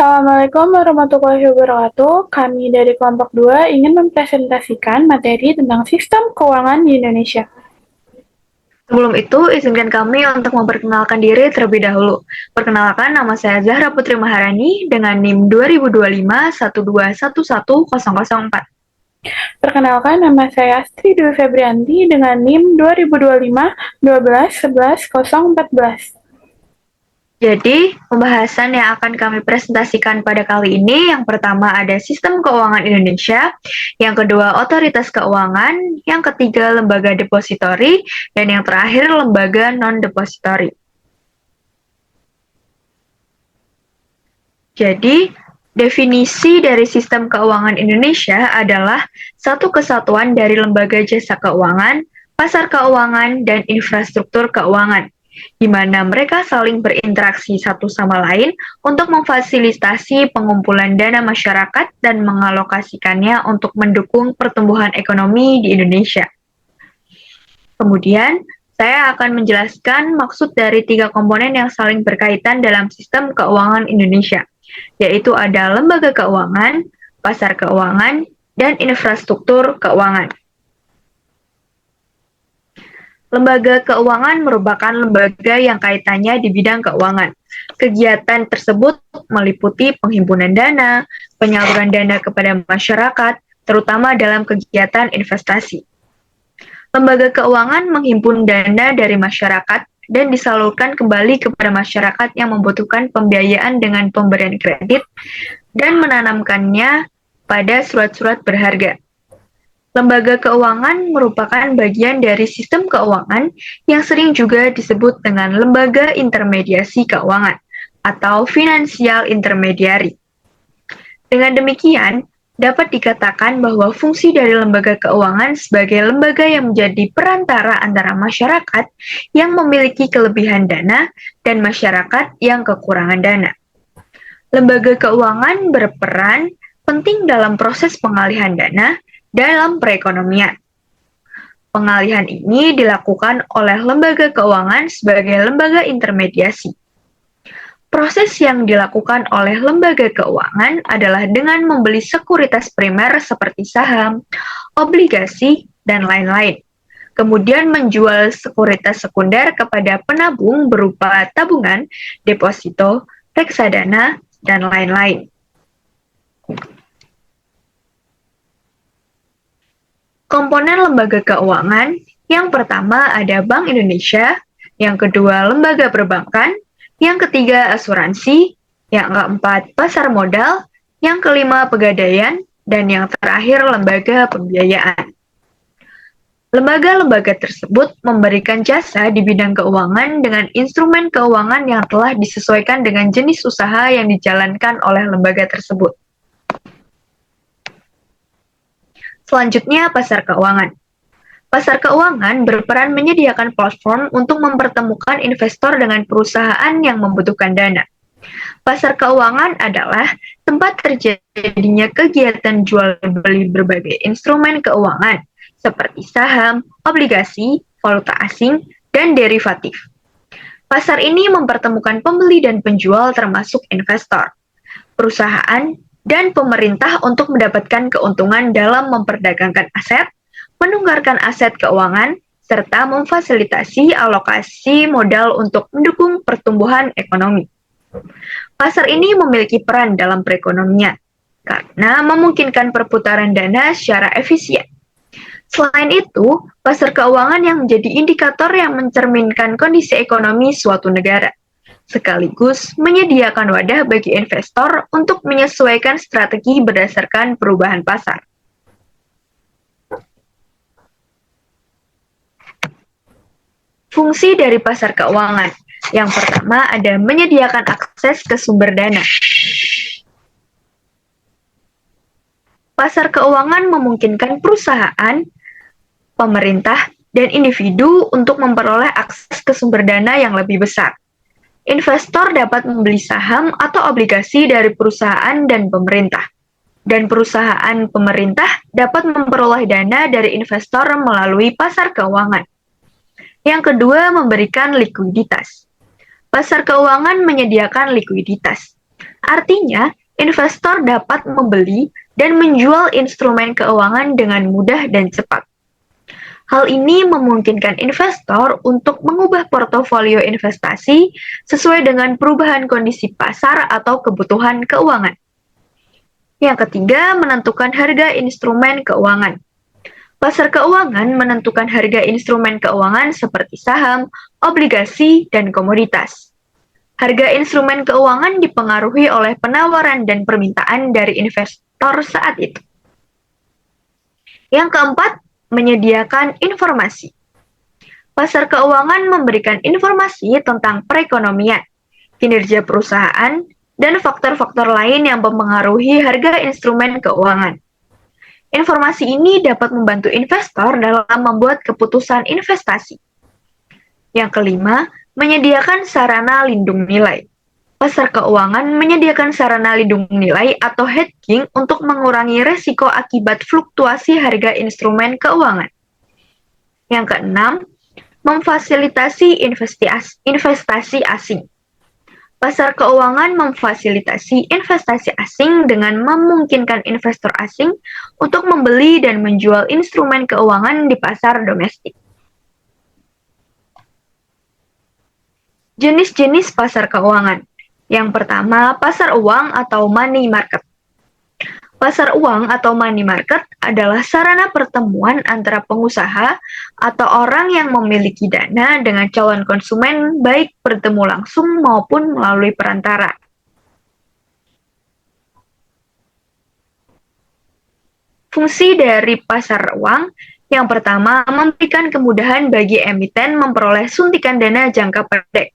Assalamualaikum warahmatullahi wabarakatuh. Kami dari kelompok 2 ingin mempresentasikan materi tentang sistem keuangan di Indonesia. Sebelum itu, izinkan kami untuk memperkenalkan diri terlebih dahulu. Perkenalkan, nama saya Zahra Putri Maharani dengan NIM 2025 1211004. Perkenalkan, nama saya Astri Dwi Febrianti dengan NIM 2025 12 11 014. Jadi, pembahasan yang akan kami presentasikan pada kali ini, yang pertama ada sistem keuangan Indonesia, yang kedua otoritas keuangan, yang ketiga lembaga depositori, dan yang terakhir lembaga non-depositori. Jadi, definisi dari sistem keuangan Indonesia adalah satu kesatuan dari lembaga jasa keuangan, pasar keuangan, dan infrastruktur keuangan, di mana mereka saling berinteraksi satu sama lain untuk memfasilitasi pengumpulan dana masyarakat dan mengalokasikannya untuk mendukung pertumbuhan ekonomi di Indonesia. Kemudian, saya akan menjelaskan maksud dari tiga komponen yang saling berkaitan dalam sistem keuangan Indonesia, yaitu ada lembaga keuangan, pasar keuangan, dan infrastruktur keuangan. Lembaga keuangan merupakan lembaga yang kaitannya di bidang keuangan. Kegiatan tersebut meliputi penghimpunan dana, penyaluran dana kepada masyarakat, terutama dalam kegiatan investasi. Lembaga keuangan menghimpun dana dari masyarakat dan disalurkan kembali kepada masyarakat yang membutuhkan pembiayaan dengan pemberian kredit dan menanamkannya pada surat-surat berharga. Lembaga keuangan merupakan bagian dari sistem keuangan yang sering juga disebut dengan lembaga intermediasi keuangan atau financial intermediary. Dengan demikian, dapat dikatakan bahwa fungsi dari lembaga keuangan sebagai lembaga yang menjadi perantara antara masyarakat yang memiliki kelebihan dana dan masyarakat yang kekurangan dana. Lembaga keuangan berperan penting dalam proses pengalihan dana dalam perekonomian. Pengalihan ini dilakukan oleh lembaga keuangan sebagai lembaga intermediasi. Proses yang dilakukan oleh lembaga keuangan adalah dengan membeli sekuritas primer seperti saham, obligasi, dan lain-lain. Kemudian menjual sekuritas sekunder kepada penabung berupa tabungan, deposito, reksadana, dan lain-lain. Komponen lembaga keuangan, yang pertama ada Bank Indonesia, yang kedua lembaga perbankan, yang ketiga asuransi, yang keempat pasar modal, yang kelima pegadaian, dan yang terakhir lembaga pembiayaan. Lembaga-lembaga tersebut memberikan jasa di bidang keuangan dengan instrumen keuangan yang telah disesuaikan dengan jenis usaha yang dijalankan oleh lembaga tersebut. Selanjutnya, pasar keuangan. Pasar keuangan berperan menyediakan platform untuk mempertemukan investor dengan perusahaan yang membutuhkan dana. Pasar keuangan adalah tempat terjadinya kegiatan jual beli berbagai instrumen keuangan, seperti saham, obligasi, valuta asing, dan derivatif. Pasar ini mempertemukan pembeli dan penjual termasuk investor, perusahaan, dan pemerintah untuk mendapatkan keuntungan dalam memperdagangkan aset, menunggarkan aset keuangan, serta memfasilitasi alokasi modal untuk mendukung pertumbuhan ekonomi. Pasar ini memiliki peran dalam perekonomian karena memungkinkan perputaran dana secara efisien. Selain itu, pasar keuangan yang menjadi indikator yang mencerminkan kondisi ekonomi suatu negara, sekaligus menyediakan wadah bagi investor untuk menyesuaikan strategi berdasarkan perubahan pasar. Fungsi dari pasar keuangan. Yang pertama ada menyediakan akses ke sumber dana. Pasar keuangan memungkinkan perusahaan, pemerintah, dan individu untuk memperoleh akses ke sumber dana yang lebih besar. Investor dapat membeli saham atau obligasi dari perusahaan dan pemerintah. Dan perusahaan pemerintah dapat memperoleh dana dari investor melalui pasar keuangan. Yang kedua, memberikan likuiditas. Pasar keuangan menyediakan likuiditas. Artinya, investor dapat membeli dan menjual instrumen keuangan dengan mudah dan cepat. Hal ini memungkinkan investor untuk mengubah portofolio investasi sesuai dengan perubahan kondisi pasar atau kebutuhan keuangan. Yang ketiga, menentukan harga instrumen keuangan. Pasar keuangan menentukan harga instrumen keuangan seperti saham, obligasi, dan komoditas. Harga instrumen keuangan dipengaruhi oleh penawaran dan permintaan dari investor saat itu. Yang keempat, menyediakan informasi. Pasar keuangan memberikan informasi tentang perekonomian, kinerja perusahaan, dan faktor-faktor lain yang mempengaruhi harga instrumen keuangan. Informasi ini dapat membantu investor dalam membuat keputusan investasi. Yang kelima, menyediakan sarana lindung nilai. Pasar keuangan menyediakan sarana lindung nilai atau hedging untuk mengurangi resiko akibat fluktuasi harga instrumen keuangan. Yang keenam, memfasilitasi investasi asing. Pasar keuangan memfasilitasi investasi asing dengan memungkinkan investor asing untuk membeli dan menjual instrumen keuangan di pasar domestik. Jenis-jenis pasar keuangan. Yang pertama, pasar uang atau money market. Pasar uang atau money market adalah sarana pertemuan antara pengusaha atau orang yang memiliki dana dengan calon konsumen baik bertemu langsung maupun melalui perantara. Fungsi dari pasar uang yang pertama, memberikan kemudahan bagi emiten memperoleh suntikan dana jangka pendek.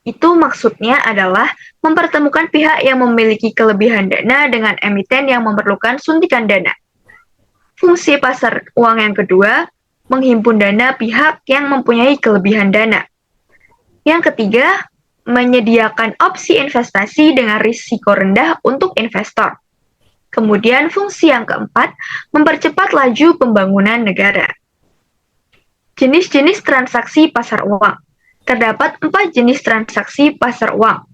Itu maksudnya adalah mempertemukan pihak yang memiliki kelebihan dana dengan emiten yang memerlukan suntikan dana. Fungsi pasar uang yang kedua, menghimpun dana pihak yang mempunyai kelebihan dana. Yang ketiga, menyediakan opsi investasi dengan risiko rendah untuk investor. Kemudian fungsi yang keempat, mempercepat laju pembangunan negara. Jenis-jenis transaksi pasar uang. Terdapat 4 jenis transaksi pasar uang.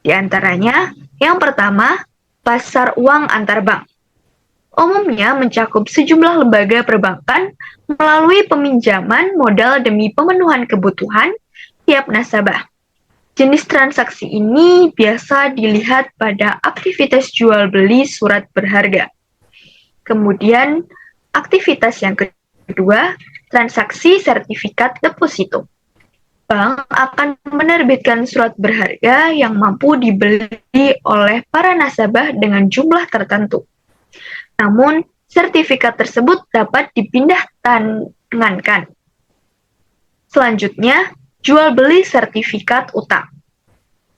Di antaranya, yang pertama, pasar uang antar bank. Umumnya mencakup sejumlah lembaga perbankan melalui peminjaman modal demi pemenuhan kebutuhan tiap nasabah. Jenis transaksi ini biasa dilihat pada aktivitas jual beli surat berharga. Kemudian, aktivitas yang kedua, transaksi sertifikat deposito. Bank akan menerbitkan surat berharga yang mampu dibeli oleh para nasabah dengan jumlah tertentu. Namun, sertifikat tersebut dapat dipindah tangankan. Selanjutnya, jual beli sertifikat utang.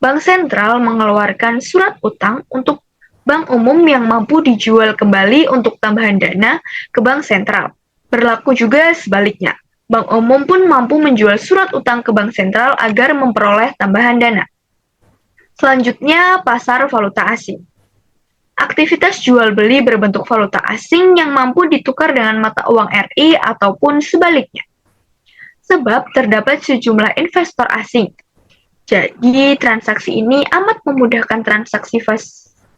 Bank sentral mengeluarkan surat utang untuk bank umum yang mampu dijual kembali untuk tambahan dana ke bank sentral. Berlaku juga sebaliknya. Bank umum pun mampu menjual surat utang ke bank sentral agar memperoleh tambahan dana. Selanjutnya, pasar valuta asing. Aktivitas jual beli berbentuk valuta asing yang mampu ditukar dengan mata uang RI ataupun sebaliknya. Sebab terdapat sejumlah investor asing. Jadi, transaksi ini amat memudahkan transaksi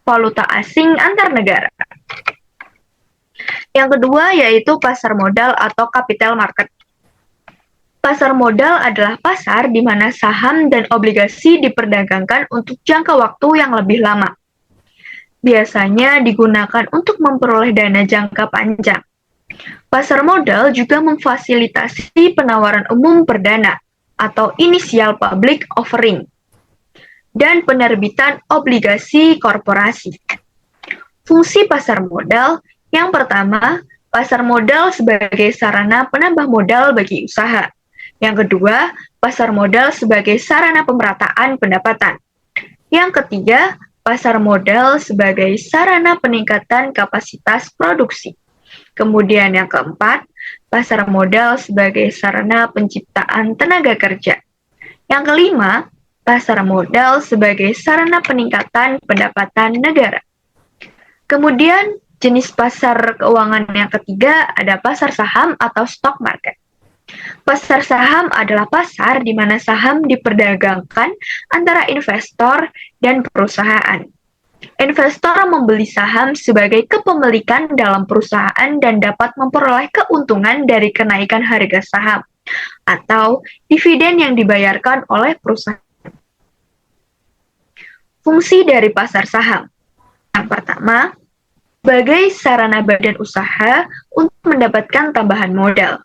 valuta asing antar negara. Yang kedua yaitu pasar modal atau capital market. Pasar modal adalah pasar di mana saham dan obligasi diperdagangkan untuk jangka waktu yang lebih lama. Biasanya digunakan untuk memperoleh dana jangka panjang. Pasar modal juga memfasilitasi penawaran umum perdana atau initial public offering dan penerbitan obligasi korporasi. Fungsi pasar modal yang pertama, pasar modal sebagai sarana penambah modal bagi usaha. Yang kedua, pasar modal sebagai sarana pemerataan pendapatan. Yang ketiga, pasar modal sebagai sarana peningkatan kapasitas produksi. Kemudian yang keempat, pasar modal sebagai sarana penciptaan tenaga kerja. Yang kelima, pasar modal sebagai sarana peningkatan pendapatan negara. Kemudian, jenis pasar keuangan yang ketiga ada pasar saham atau stock market. Pasar saham adalah pasar di mana saham diperdagangkan antara investor dan perusahaan. Investor membeli saham sebagai kepemilikan dalam perusahaan dan dapat memperoleh keuntungan dari kenaikan harga saham atau dividen yang dibayarkan oleh perusahaan. Fungsi dari pasar saham. Yang pertama, sebagai sarana badan usaha untuk mendapatkan tambahan modal.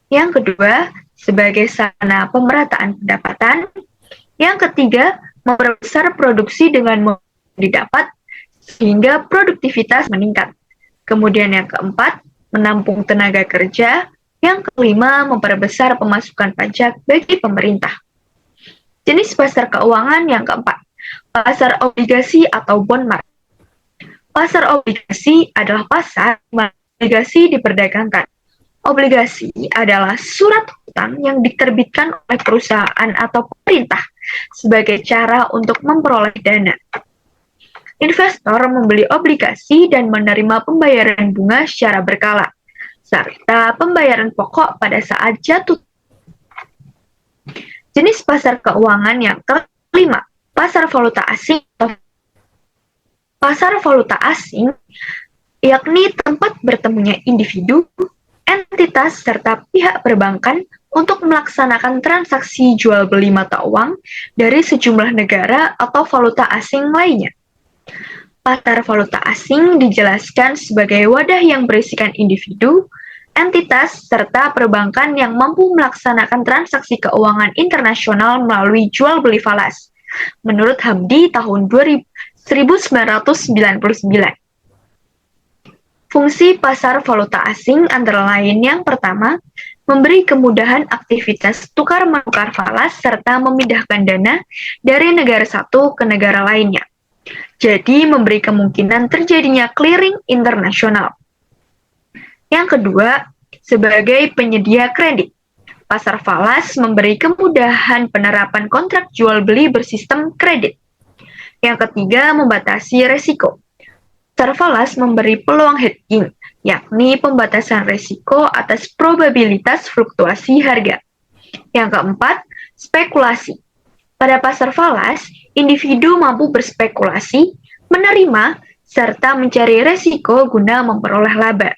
Yang kedua, sebagai sarana pemerataan pendapatan. Yang ketiga, memperbesar produksi dengan didapat sehingga produktivitas meningkat. Kemudian yang keempat, menampung tenaga kerja. Yang kelima, memperbesar pemasukan pajak bagi pemerintah. Jenis pasar keuangan yang keempat, pasar obligasi atau bond market. Pasar obligasi adalah pasar di mana obligasi diperdagangkan. Obligasi adalah surat hutang yang diterbitkan oleh perusahaan atau pemerintah sebagai cara untuk memperoleh dana. Investor membeli obligasi dan menerima pembayaran bunga secara berkala, serta pembayaran pokok pada saat jatuh. Jenis pasar keuangan yang kelima, pasar valuta asing. Pasar valuta asing yakni tempat bertemunya individu, entitas, serta pihak perbankan untuk melaksanakan transaksi jual beli mata uang dari sejumlah negara atau valuta asing lainnya. Pasar valuta asing dijelaskan sebagai wadah yang berisikan individu, entitas, serta perbankan yang mampu melaksanakan transaksi keuangan internasional melalui jual beli falas. Menurut Hamdi tahun 1999. Fungsi pasar valuta asing antara lain yang pertama, memberi kemudahan aktivitas tukar-menukar falas serta memindahkan dana dari negara satu ke negara lainnya. Jadi, memberi kemungkinan terjadinya clearing internasional. Yang kedua, sebagai penyedia kredit. Pasar falas memberi kemudahan penerapan kontrak jual beli bersistem kredit. Yang ketiga, membatasi resiko. Pasar falas memberi peluang hedging, yakni pembatasan resiko atas probabilitas fluktuasi harga. Yang keempat, spekulasi. Pada pasar falas, individu mampu berspekulasi, menerima, serta mencari resiko guna memperoleh laba.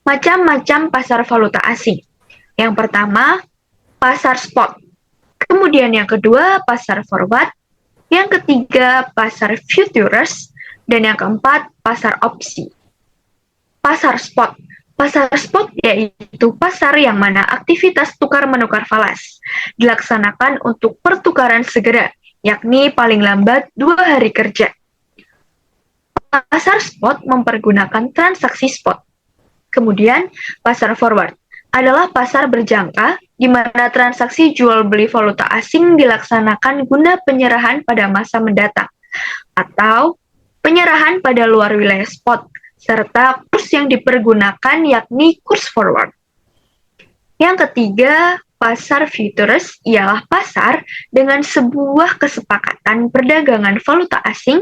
Macam-macam pasar valuta asing. Yang pertama, pasar spot. Kemudian yang kedua, pasar forward. Yang ketiga, pasar futures. Dan yang keempat, pasar opsi. Pasar spot. Pasar spot yaitu pasar yang mana aktivitas tukar-menukar falas dilaksanakan untuk pertukaran segera, yakni paling lambat 2 hari kerja. Pasar spot mempergunakan transaksi spot. Kemudian, pasar forward adalah pasar berjangka di mana transaksi jual beli valuta asing dilaksanakan guna penyerahan pada masa mendatang atau penyerahan pada luar wilayah spot, serta kurs yang dipergunakan yakni kurs forward. Yang ketiga, pasar futures ialah pasar dengan sebuah kesepakatan perdagangan valuta asing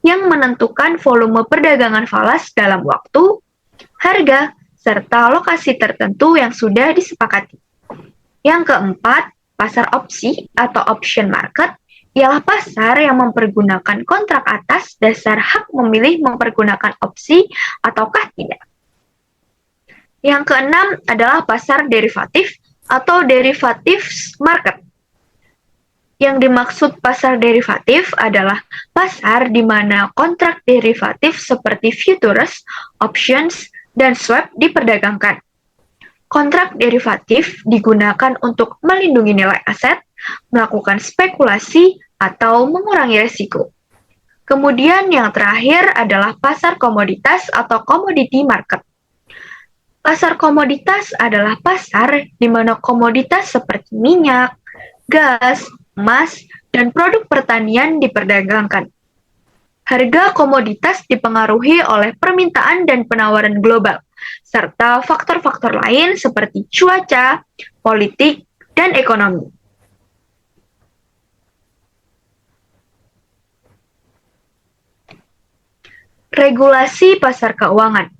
yang menentukan volume perdagangan falas dalam waktu, harga, serta lokasi tertentu yang sudah disepakati. Yang keempat, pasar opsi atau option market ialah pasar yang mempergunakan kontrak atas dasar hak memilih mempergunakan opsi ataukah tidak. Yang keenam adalah pasar derivatif atau derivatives market. Yang dimaksud pasar derivatif adalah pasar di mana kontrak derivatif seperti futures, options, dan swap diperdagangkan. Kontrak derivatif digunakan untuk melindungi nilai aset, melakukan spekulasi, atau mengurangi risiko. Kemudian yang terakhir adalah pasar komoditas atau commodity market. Pasar komoditas adalah pasar di mana komoditas seperti minyak, gas, emas, dan produk pertanian diperdagangkan. Harga komoditas dipengaruhi oleh permintaan dan penawaran global, serta faktor-faktor lain seperti cuaca, politik, dan ekonomi. Regulasi pasar keuangan.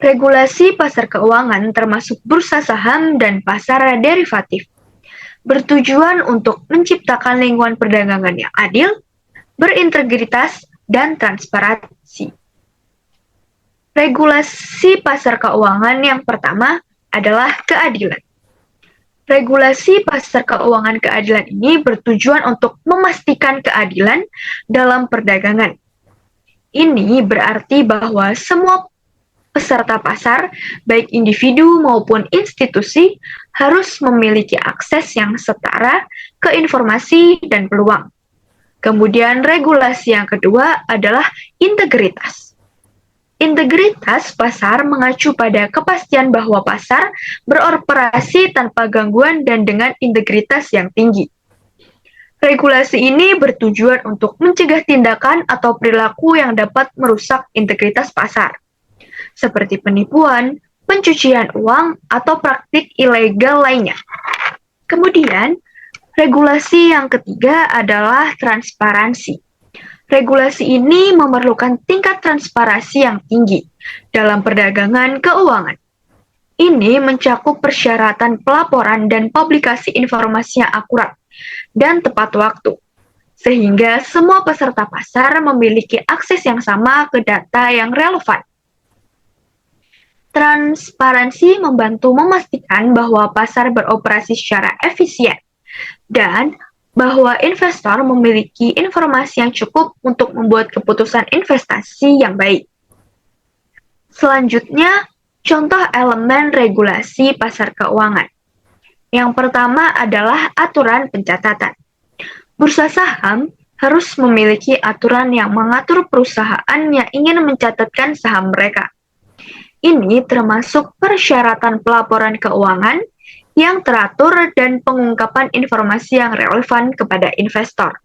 Regulasi pasar keuangan termasuk bursa saham dan pasar derivatif, bertujuan untuk menciptakan lingkungan perdagangan yang adil, berintegritas, dan transparansi. Regulasi pasar keuangan yang pertama adalah keadilan. Regulasi pasar keuangan keadilan ini bertujuan untuk memastikan keadilan dalam perdagangan. Ini berarti bahwa semua peserta pasar, baik individu maupun institusi, harus memiliki akses yang setara ke informasi dan peluang. Kemudian regulasi yang kedua adalah integritas. Integritas pasar mengacu pada kepastian bahwa pasar beroperasi tanpa gangguan dan dengan integritas yang tinggi. Regulasi ini bertujuan untuk mencegah tindakan atau perilaku yang dapat merusak integritas pasar, seperti penipuan, pencucian uang, atau praktik ilegal lainnya. Kemudian, regulasi yang ketiga adalah transparansi. Regulasi ini memerlukan tingkat transparansi yang tinggi dalam perdagangan keuangan. Ini mencakup persyaratan pelaporan dan publikasi informasi yang akurat dan tepat waktu, sehingga semua peserta pasar memiliki akses yang sama ke data yang relevan. Transparansi membantu memastikan bahwa pasar beroperasi secara efisien dan bahwa investor memiliki informasi yang cukup untuk membuat keputusan investasi yang baik. Selanjutnya, contoh elemen regulasi pasar keuangan. Yang pertama adalah aturan pencatatan. Bursa saham harus memiliki aturan yang mengatur perusahaan yang ingin mencatatkan saham mereka. Ini termasuk persyaratan pelaporan keuangan yang teratur dan pengungkapan informasi yang relevan kepada investor.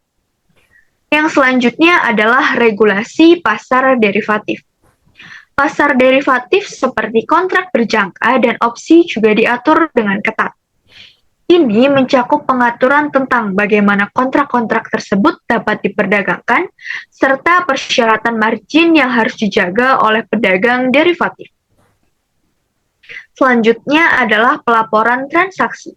Yang selanjutnya adalah regulasi pasar derivatif. Pasar derivatif seperti kontrak berjangka dan opsi juga diatur dengan ketat. Ini mencakup pengaturan tentang bagaimana kontrak-kontrak tersebut dapat diperdagangkan, serta persyaratan margin yang harus dijaga oleh pedagang derivatif. Selanjutnya adalah pelaporan transaksi.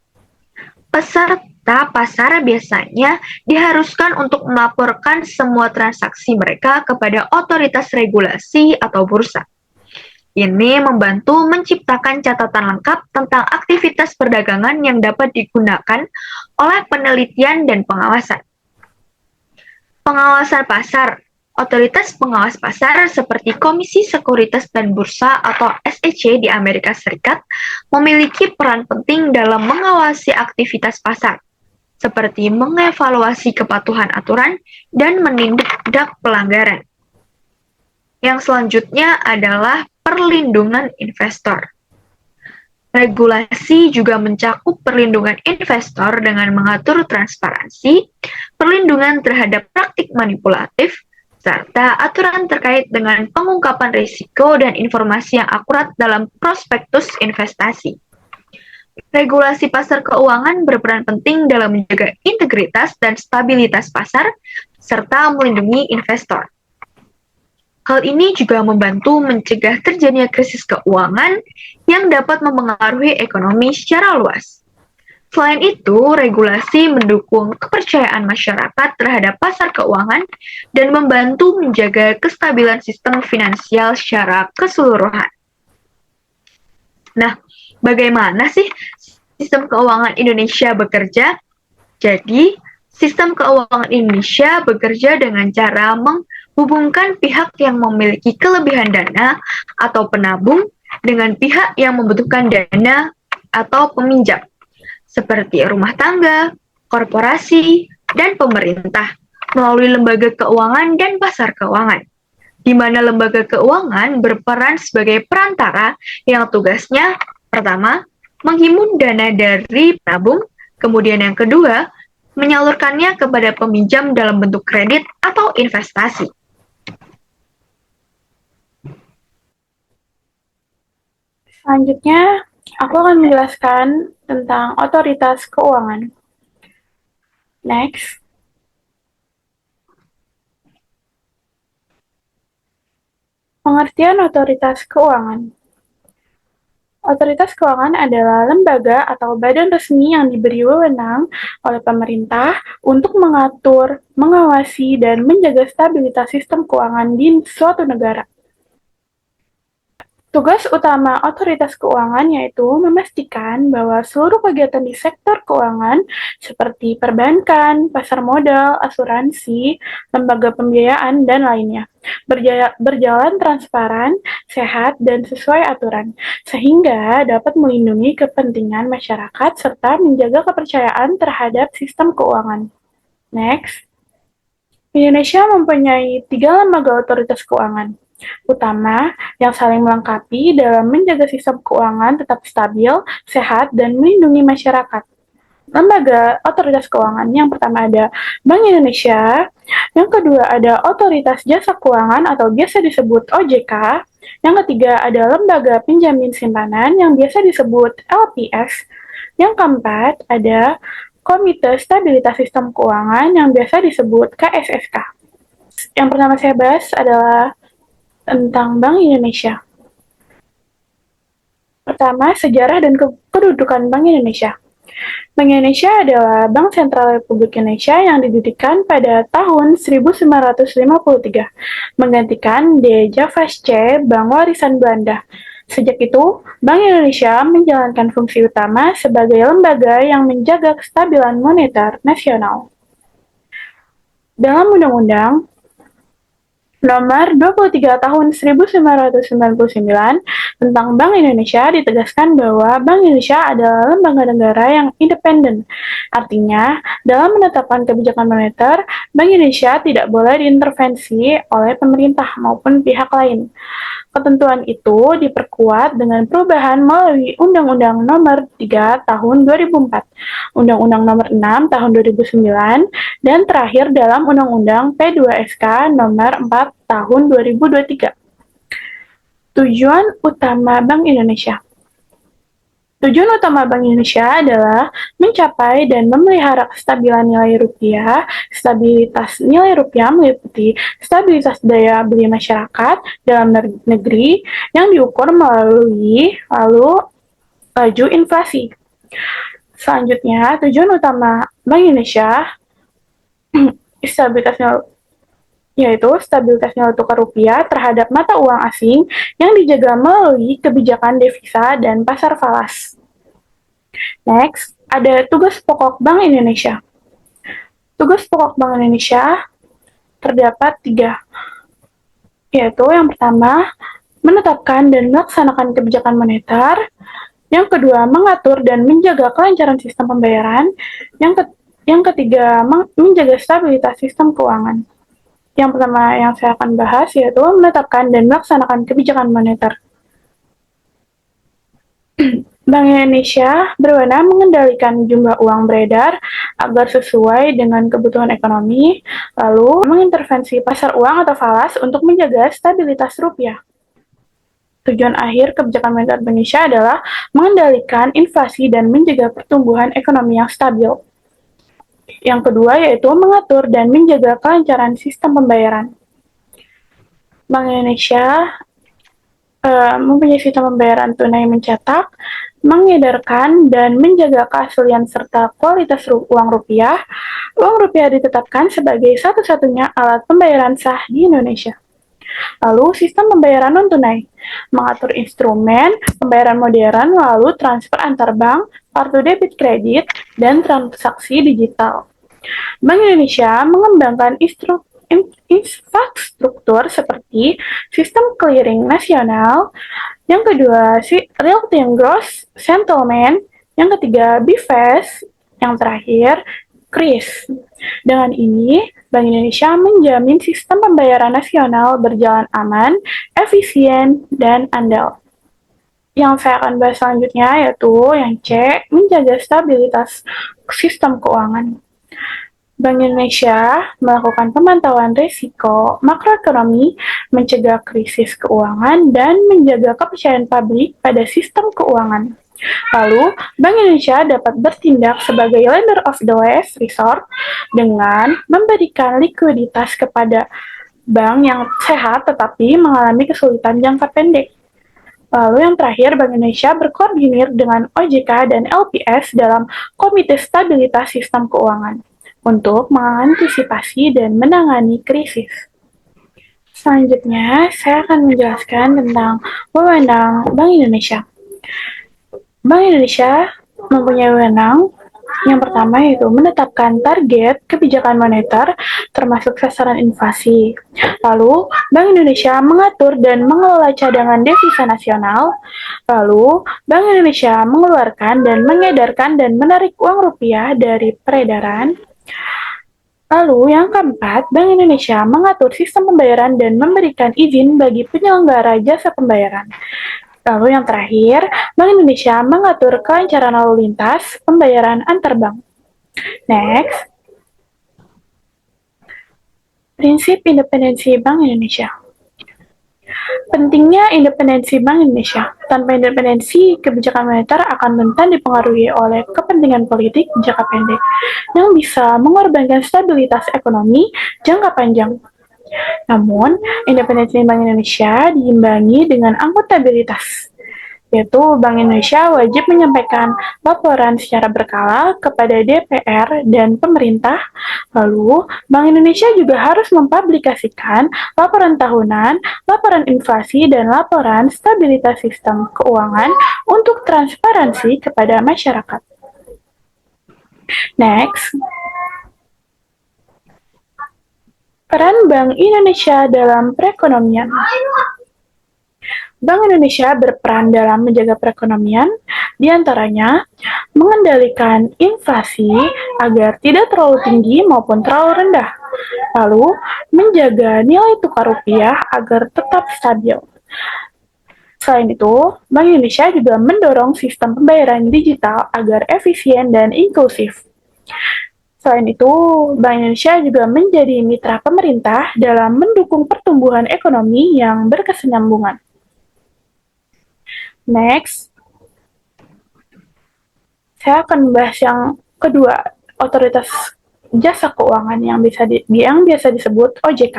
Peserta pasar biasanya diharuskan untuk melaporkan semua transaksi mereka kepada otoritas regulasi atau bursa. Ini membantu menciptakan catatan lengkap tentang aktivitas perdagangan yang dapat digunakan oleh penelitian dan pengawasan. Pengawasan pasar. Otoritas pengawas pasar seperti Komisi Sekuritas dan Bursa atau SEC di Amerika Serikat memiliki peran penting dalam mengawasi aktivitas pasar, seperti mengevaluasi kepatuhan aturan dan menindak pelanggaran. Yang selanjutnya adalah perlindungan investor. Regulasi juga mencakup perlindungan investor dengan mengatur transparansi, perlindungan terhadap praktik manipulatif, serta aturan terkait dengan pengungkapan risiko dan informasi yang akurat dalam prospektus investasi. Regulasi pasar keuangan berperan penting dalam menjaga integritas dan stabilitas pasar, serta melindungi investor. Hal ini juga membantu mencegah terjadinya krisis keuangan yang dapat mempengaruhi ekonomi secara luas. Selain itu, regulasi mendukung kepercayaan masyarakat terhadap pasar keuangan dan membantu menjaga kestabilan sistem finansial secara keseluruhan. Nah, bagaimana sih sistem keuangan Indonesia bekerja? Jadi, sistem keuangan Indonesia bekerja dengan cara menghubungkan pihak yang memiliki kelebihan dana atau penabung dengan pihak yang membutuhkan dana atau peminjam, seperti rumah tangga, korporasi, dan pemerintah, melalui lembaga keuangan dan pasar keuangan, di mana lembaga keuangan berperan sebagai perantara yang tugasnya, pertama, menghimpun dana dari penabung, kemudian yang kedua, menyalurkannya kepada peminjam dalam bentuk kredit atau investasi. Selanjutnya, aku akan menjelaskan tentang otoritas keuangan. Next. Pengertian otoritas keuangan. Otoritas keuangan adalah lembaga atau badan resmi yang diberi wewenang oleh pemerintah untuk mengatur, mengawasi, dan menjaga stabilitas sistem keuangan di suatu negara. Tugas utama otoritas keuangan yaitu memastikan bahwa seluruh kegiatan di sektor keuangan seperti perbankan, pasar modal, asuransi, lembaga pembiayaan, dan lainnya berjalan transparan, sehat, dan sesuai aturan, sehingga dapat melindungi kepentingan masyarakat serta menjaga kepercayaan terhadap sistem keuangan. Next, Indonesia mempunyai 3 lembaga otoritas keuangan utama yang saling melengkapi dalam menjaga sistem keuangan tetap stabil, sehat, dan melindungi masyarakat. Lembaga otoritas keuangan yang pertama ada Bank Indonesia, yang kedua ada Otoritas Jasa Keuangan atau biasa disebut OJK, yang ketiga ada Lembaga Penjamin Simpanan yang biasa disebut LPS, yang keempat ada Komite Stabilitas Sistem Keuangan yang biasa disebut KSSK. Yang pertama saya bahas adalah tentang Bank Indonesia. Pertama, sejarah dan kedudukan Bank Indonesia. Bank Indonesia adalah Bank Sentral Republik Indonesia yang didirikan pada tahun 1953, menggantikan Deja Vasce, Bank Warisan Belanda. Sejak itu, Bank Indonesia menjalankan fungsi utama sebagai lembaga yang menjaga kestabilan moneter nasional. Dalam Undang-Undang Nomor 23 Tahun 1999 tentang Bank Indonesia ditegaskan bahwa Bank Indonesia adalah lembaga negara yang independen. Artinya, dalam menetapkan kebijakan moneter, Bank Indonesia tidak boleh diintervensi oleh pemerintah maupun pihak lain. Ketentuan itu diperkuat dengan perubahan melalui Undang-Undang Nomor 3 Tahun 2004, Undang-Undang Nomor 6 Tahun 2009, dan terakhir dalam Undang-Undang P2SK Nomor 4 Tahun 2023. Tujuan utama Bank Indonesia. Tujuan utama Bank Indonesia adalah mencapai dan memelihara kestabilan nilai rupiah. Stabilitas nilai rupiah meliputi stabilitas daya beli masyarakat dalam negeri yang diukur melalui laju inflasi. Selanjutnya, tujuan utama Bank Indonesia yaitu stabilitas nilai tukar rupiah terhadap mata uang asing yang dijaga melalui kebijakan devisa dan pasar falas. Next, ada tugas pokok Bank Indonesia. Tugas pokok Bank Indonesia terdapat 3, yaitu yang pertama, menetapkan dan melaksanakan kebijakan moneter, yang kedua, mengatur dan menjaga kelancaran sistem pembayaran, yang ketiga, menjaga stabilitas sistem keuangan. Yang pertama yang saya akan bahas yaitu menetapkan dan melaksanakan kebijakan moneter. Bank Indonesia berwenang mengendalikan jumlah uang beredar agar sesuai dengan kebutuhan ekonomi, lalu mengintervensi pasar uang atau falas untuk menjaga stabilitas rupiah. Tujuan akhir kebijakan moneter Indonesia adalah mengendalikan inflasi dan menjaga pertumbuhan ekonomi yang stabil. Yang kedua yaitu mengatur dan menjaga kelancaran sistem pembayaran. Bank Indonesia mempunyai sistem pembayaran tunai mencetak, mengedarkan, dan menjaga keaslian serta kualitas uang rupiah. Uang rupiah ditetapkan sebagai satu-satunya alat pembayaran sah di Indonesia. Lalu sistem pembayaran non-tunai, mengatur instrumen pembayaran modern, lalu transfer antar bank, kartu debit kredit, dan transaksi digital. Bank Indonesia mengembangkan infrastruktur seperti sistem clearing nasional, yang kedua real-time gross settlement, yang ketiga BIFAS, yang terakhir KRIS. Dengan ini, Bank Indonesia menjamin sistem pembayaran nasional berjalan aman, efisien, dan andal. Yang saya akan bahas selanjutnya yaitu yang C, menjaga stabilitas sistem keuangan. Bank Indonesia melakukan pemantauan risiko makroekonomi, mencegah krisis keuangan, dan menjaga kepercayaan publik pada sistem keuangan. Lalu, Bank Indonesia dapat bertindak sebagai lender of the last resort dengan memberikan likuiditas kepada bank yang sehat tetapi mengalami kesulitan jangka pendek. Lalu yang terakhir, Bank Indonesia berkoordinir dengan OJK dan LPS dalam Komite Stabilitas Sistem Keuangan untuk mengantisipasi dan menangani krisis. Selanjutnya, saya akan menjelaskan tentang wewenang Bank Indonesia. Bank Indonesia mempunyai wewenang yang pertama yaitu menetapkan target kebijakan moneter termasuk sasaran inflasi. Lalu, Bank Indonesia mengatur dan mengelola cadangan devisa nasional. Lalu, Bank Indonesia mengeluarkan dan mengedarkan dan menarik uang rupiah dari peredaran. Lalu, yang keempat, Bank Indonesia mengatur sistem pembayaran dan memberikan izin bagi penyelenggara jasa pembayaran. Lalu yang terakhir, Bank Indonesia mengatur kelancaran lalu lintas pembayaran antar bank. Next, prinsip independensi Bank Indonesia. Pentingnya independensi Bank Indonesia. Tanpa independensi, kebijakan moneter akan rentan dipengaruhi oleh kepentingan politik jangka pendek yang bisa mengorbankan stabilitas ekonomi jangka panjang. Namun, independensi Bank Indonesia diimbangi dengan akuntabilitas, yaitu Bank Indonesia wajib menyampaikan laporan secara berkala kepada DPR dan pemerintah. Lalu, Bank Indonesia juga harus mempublikasikan laporan tahunan, laporan inflasi, dan laporan stabilitas sistem keuangan untuk transparansi kepada masyarakat. Next, peran Bank Indonesia dalam perekonomian. Bank Indonesia berperan dalam menjaga perekonomian, diantaranya mengendalikan inflasi agar tidak terlalu tinggi maupun terlalu rendah, lalu menjaga nilai tukar rupiah agar tetap stabil. Selain itu, Bank Indonesia juga mendorong sistem pembayaran digital agar efisien dan inklusif. Selain itu, Bank Indonesia juga menjadi mitra pemerintah dalam mendukung pertumbuhan ekonomi yang berkesinambungan. Next, saya akan membahas yang kedua, otoritas jasa keuangan yang biasa disebut OJK.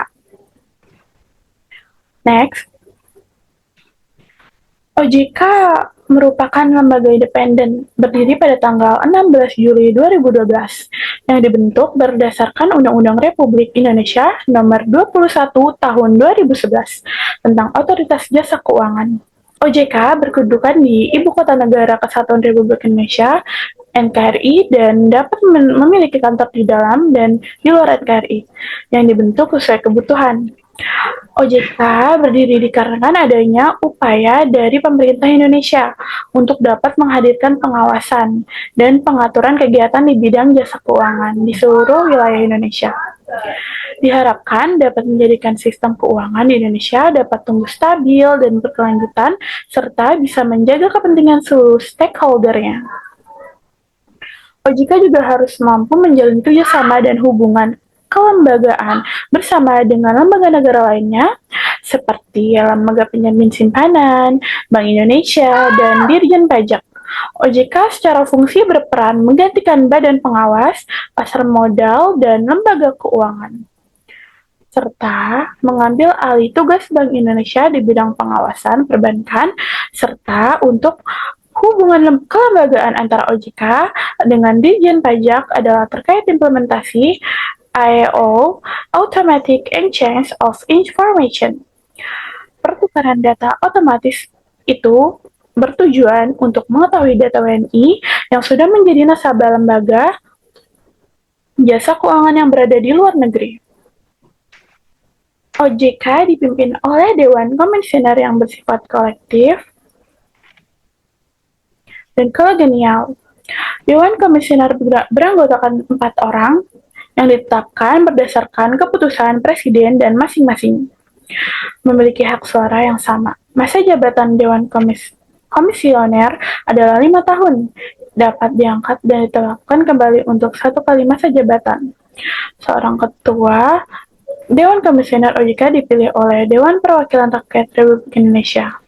Next, OJK merupakan lembaga independen berdiri pada tanggal 16 Juli 2012 yang dibentuk berdasarkan Undang-Undang Republik Indonesia Nomor 21 Tahun 2011 tentang Otoritas Jasa Keuangan. OJK berkedudukan di Ibu Kota Negara Kesatuan Republik Indonesia, NKRI, dan dapat memiliki kantor di dalam dan di luar NKRI yang dibentuk sesuai kebutuhan. OJK berdiri dikarenakan adanya upaya dari pemerintah Indonesia untuk dapat menghadirkan pengawasan dan pengaturan kegiatan di bidang jasa keuangan di seluruh wilayah Indonesia. Diharapkan dapat menjadikan sistem keuangan di Indonesia dapat tumbuh stabil dan berkelanjutan, serta bisa menjaga kepentingan seluruh stakeholder-nya. OJK juga harus mampu menjalin kerjasama dan hubungan kelembagaan bersama dengan lembaga negara lainnya, seperti lembaga penjamin simpanan, Bank Indonesia, dan Dirjen Pajak. OJK secara fungsi berperan menggantikan badan pengawas, pasar modal, dan lembaga keuangan, serta mengambil alih tugas Bank Indonesia di bidang pengawasan perbankan, serta untuk hubungan kelembagaan antara OJK dengan Dirjen Pajak adalah terkait implementasi IO, Automatic Exchange of Information. Pertukaran data otomatis itu bertujuan untuk mengetahui data WNI yang sudah menjadi nasabah lembaga jasa keuangan yang berada di luar negeri. OJK dipimpin oleh Dewan Komisioner yang bersifat kolektif dan kolegial. Dewan Komisioner beranggotakan 4 orang yang ditetapkan berdasarkan keputusan Presiden dan masing-masing memiliki hak suara yang sama. Masa jabatan Dewan Komisioner adalah 5 tahun, dapat diangkat dan ditetapkan kembali untuk 1 kali masa jabatan. Seorang ketua Dewan Komisioner OJK dipilih oleh Dewan Perwakilan Rakyat Republik Indonesia.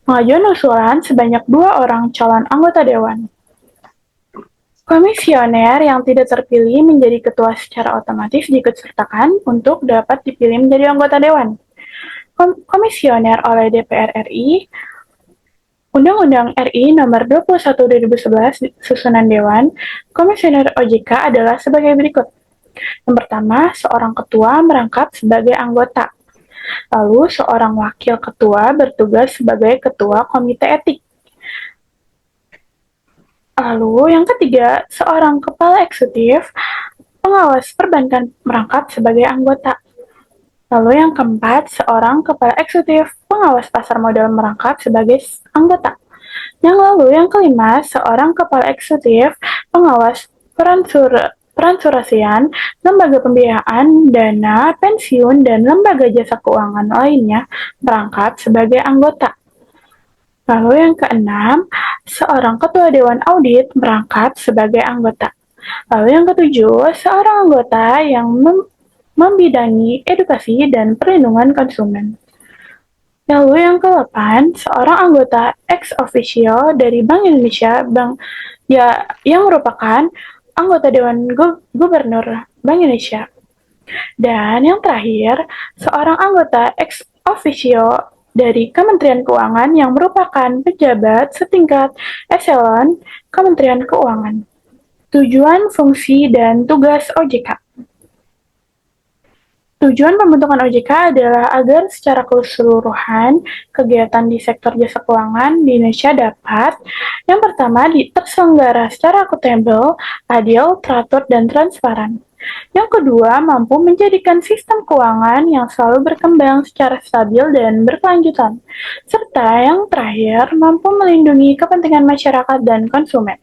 Pengajuan usulan sebanyak 2 orang calon anggota Dewan. Komisioner yang tidak terpilih menjadi ketua secara otomatis diikutsertakan untuk dapat dipilih menjadi anggota Dewan. Komisioner oleh DPR RI Undang-Undang RI Nomor 21 2011 Susunan Dewan Komisioner OJK adalah sebagai berikut. Yang pertama, seorang ketua merangkap sebagai anggota. Lalu, seorang wakil ketua bertugas sebagai ketua komite etik. Lalu, yang ketiga, seorang kepala eksekutif pengawas perbankan merangkap sebagai anggota. Lalu yang keempat, seorang kepala eksekutif pengawas pasar modal merangkap sebagai anggota. Yang kelima, seorang kepala eksekutif pengawas peransurasian, lembaga pembiayaan, dana, pensiun, dan lembaga jasa keuangan lainnya merangkap sebagai anggota. Lalu yang keenam, seorang ketua dewan audit merangkap sebagai anggota. Lalu yang ketujuh, seorang anggota yang membidangi edukasi dan perlindungan konsumen. Lalu yang ke-8, seorang anggota ex officio dari Bank Indonesia yang merupakan anggota Dewan Gubernur Bank Indonesia. Dan yang terakhir, seorang anggota ex officio dari Kementerian Keuangan yang merupakan pejabat setingkat eselon Kementerian Keuangan. Tujuan, fungsi, dan tugas OJK. Tujuan pembentukan OJK adalah agar secara keseluruhan kegiatan di sektor jasa keuangan di Indonesia dapat, yang pertama, terselenggara secara akuntabel, adil, teratur, dan transparan. Yang kedua, mampu menjadikan sistem keuangan yang selalu berkembang secara stabil dan berkelanjutan. Serta yang terakhir, mampu melindungi kepentingan masyarakat dan konsumen.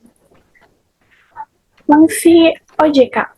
Fungsi OJK.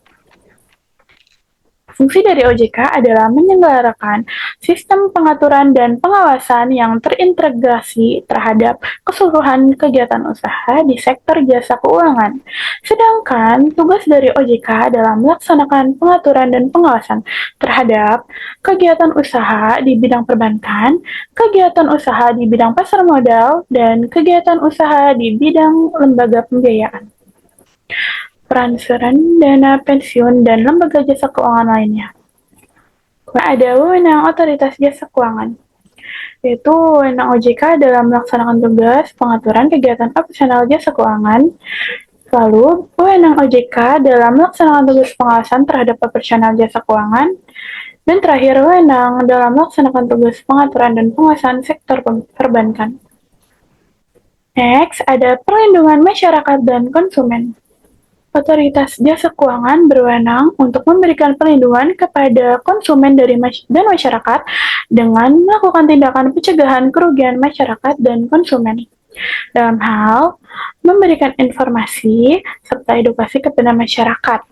Fungsi dari OJK adalah menyelenggarakan sistem pengaturan dan pengawasan yang terintegrasi terhadap keseluruhan kegiatan usaha di sektor jasa keuangan. Sedangkan tugas dari OJK adalah melaksanakan pengaturan dan pengawasan terhadap kegiatan usaha di bidang perbankan, kegiatan usaha di bidang pasar modal, dan kegiatan usaha di bidang lembaga pembiayaan, peransuran, dana pensiun, dan lembaga jasa keuangan lainnya. Ada wewenang otoritas jasa keuangan, yaitu wewenang OJK dalam melaksanakan tugas pengaturan kegiatan operasional jasa keuangan. Lalu, wewenang OJK dalam melaksanakan tugas pengawasan terhadap operasional jasa keuangan. Dan terakhir, wewenang dalam melaksanakan tugas pengaturan dan pengawasan sektor perbankan. Next, ada perlindungan masyarakat dan konsumen. Otoritas Jasa Keuangan berwenang untuk memberikan perlindungan kepada konsumen dan masyarakat dengan melakukan tindakan pencegahan kerugian masyarakat dan konsumen dalam hal memberikan informasi serta edukasi kepada masyarakat.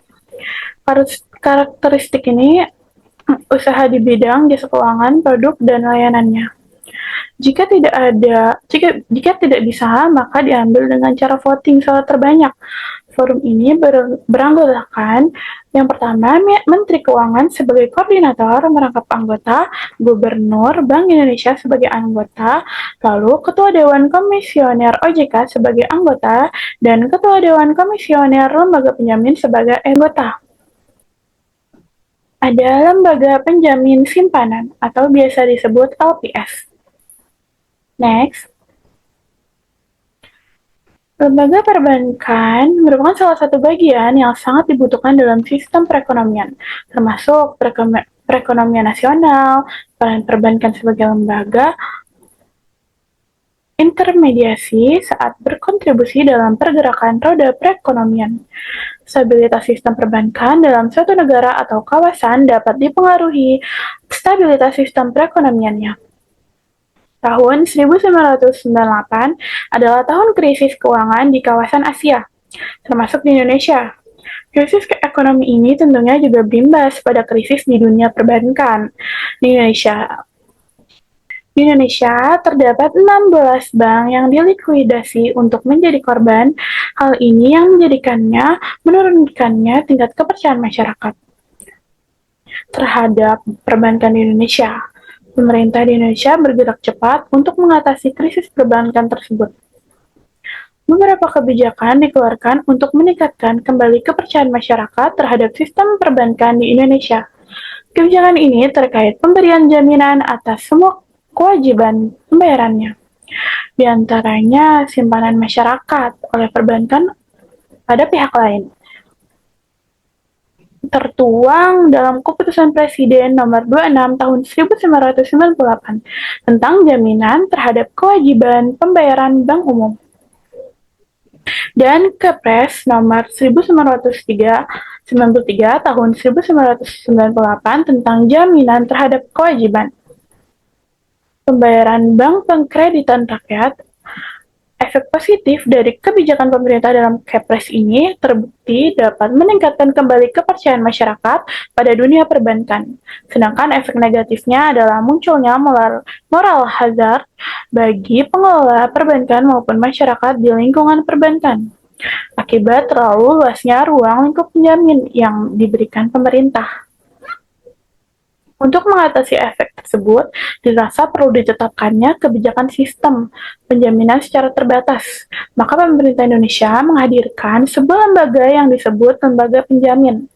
Karakteristik ini usaha di bidang jasa keuangan, produk, dan layanannya. Jika tidak bisa, maka diambil dengan cara voting suara terbanyak. Forum ini beranggotakan yang pertama, Menteri Keuangan sebagai koordinator merangkap anggota, Gubernur Bank Indonesia sebagai anggota, lalu Ketua Dewan Komisioner OJK sebagai anggota, dan Ketua Dewan Komisioner Lembaga Penjamin sebagai anggota. Ada Lembaga Penjamin Simpanan atau biasa disebut LPS. Next. Lembaga perbankan merupakan salah satu bagian yang sangat dibutuhkan dalam sistem perekonomian, termasuk perekonomian nasional, peran perbankan sebagai lembaga intermediasi saat berkontribusi dalam pergerakan roda perekonomian. Stabilitas sistem perbankan dalam suatu negara atau kawasan dapat dipengaruhi stabilitas sistem perekonomiannya. Tahun 1998 adalah tahun krisis keuangan di kawasan Asia, termasuk di Indonesia. Krisis ekonomi ini tentunya juga berimbas pada krisis di dunia perbankan. Di Indonesia terdapat 16 bank yang dilikuidasi untuk menjadi korban. Hal ini yang menurunkannya tingkat kepercayaan masyarakat terhadap perbankan di Indonesia. Pemerintah di Indonesia bergerak cepat untuk mengatasi krisis perbankan tersebut. Beberapa kebijakan dikeluarkan untuk meningkatkan kembali kepercayaan masyarakat terhadap sistem perbankan di Indonesia. Kebijakan ini terkait pemberian jaminan atas semua kewajiban pembayarannya. Di antaranya simpanan masyarakat oleh perbankan pada pihak lain. Tertuang dalam Keputusan Presiden Nomor 26 Tahun 1998 tentang jaminan terhadap kewajiban pembayaran bank umum dan Kepres Nomor 1993 Tahun 1998 tentang jaminan terhadap kewajiban pembayaran bank pengkreditan rakyat. Efek positif dari kebijakan pemerintah dalam Kepres ini terbukti dapat meningkatkan kembali kepercayaan masyarakat pada dunia perbankan. Sedangkan efek negatifnya adalah munculnya moral hazard bagi pengelola perbankan maupun masyarakat di lingkungan perbankan. Akibat terlalu luasnya ruang lingkup penjamin yang diberikan pemerintah. Untuk mengatasi efek tersebut, dirasa perlu ditetapkannya kebijakan sistem penjaminan secara terbatas. Maka pemerintah Indonesia menghadirkan sebuah lembaga yang disebut Lembaga Penjamin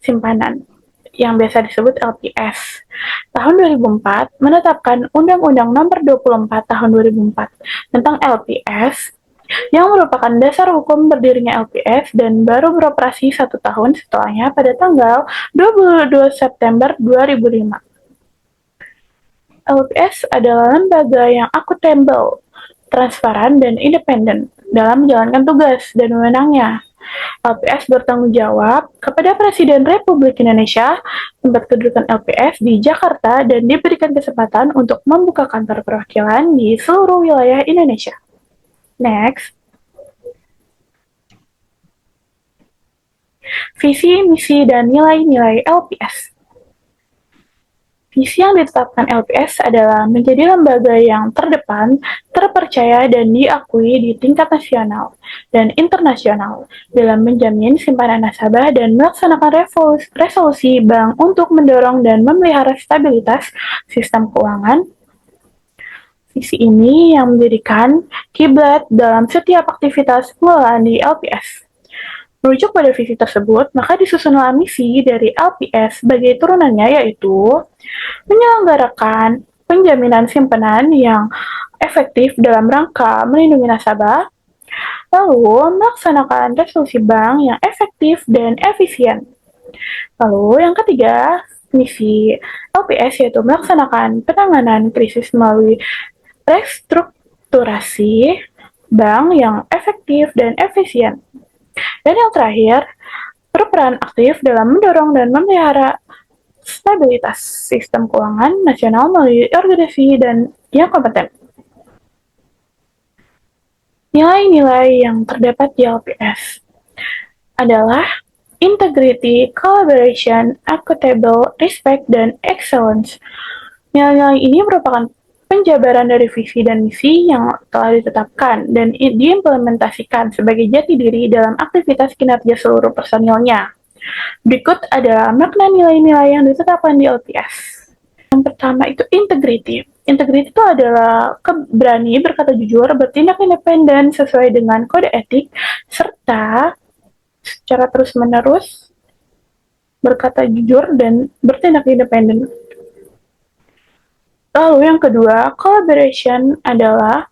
Simpanan, yang biasa disebut LPS. Tahun 2004 menetapkan Undang-Undang Nomor 24 Tahun 2004 tentang LPS yang merupakan dasar hukum berdirinya LPS dan baru beroperasi 1 tahun setelahnya pada tanggal 22 September 2005. LPS adalah lembaga yang akuntabel, transparan, dan independen dalam menjalankan tugas dan wewenangnya. LPS bertanggung jawab kepada Presiden Republik Indonesia, tempat kedudukan LPS di Jakarta, dan diberikan kesempatan untuk membuka kantor perwakilan di seluruh wilayah Indonesia. Next. Visi, misi, dan nilai-nilai LPS. Visi yang ditetapkan LPS adalah menjadi lembaga yang terdepan, terpercaya, dan diakui di tingkat nasional dan internasional dalam menjamin simpanan nasabah dan melaksanakan resolusi bank untuk mendorong dan memelihara stabilitas sistem keuangan. Visi ini yang menjadikan kiblat dalam setiap aktivitas pengelolaan di LPS. Merujuk pada visi tersebut, maka disusunlah misi dari LPS sebagai turunannya, yaitu menyelenggarakan penjaminan simpanan yang efektif dalam rangka melindungi nasabah, lalu melaksanakan resolusi bank yang efektif dan efisien. Lalu yang ketiga, misi LPS yaitu melaksanakan penanganan krisis melalui restrukturasi bank yang efektif dan efisien. Dan yang terakhir, berperan aktif dalam mendorong dan memelihara stabilitas sistem keuangan nasional melalui organisasi dan yang kompeten. Nilai-nilai yang terdapat di LPS adalah integrity, collaboration, accountable, respect, dan excellence. Nilai-nilai ini merupakan penjabaran dari visi dan misi yang telah ditetapkan dan diimplementasikan sebagai jati diri dalam aktivitas kinerja seluruh personilnya. Berikut adalah makna nilai-nilai yang ditetapkan di LPS. Yang pertama itu integrity. Integrity itu adalah berani berkata jujur, bertindak independen sesuai dengan kode etik, serta secara terus-menerus berkata jujur dan bertindak independen. Lalu yang kedua, collaboration adalah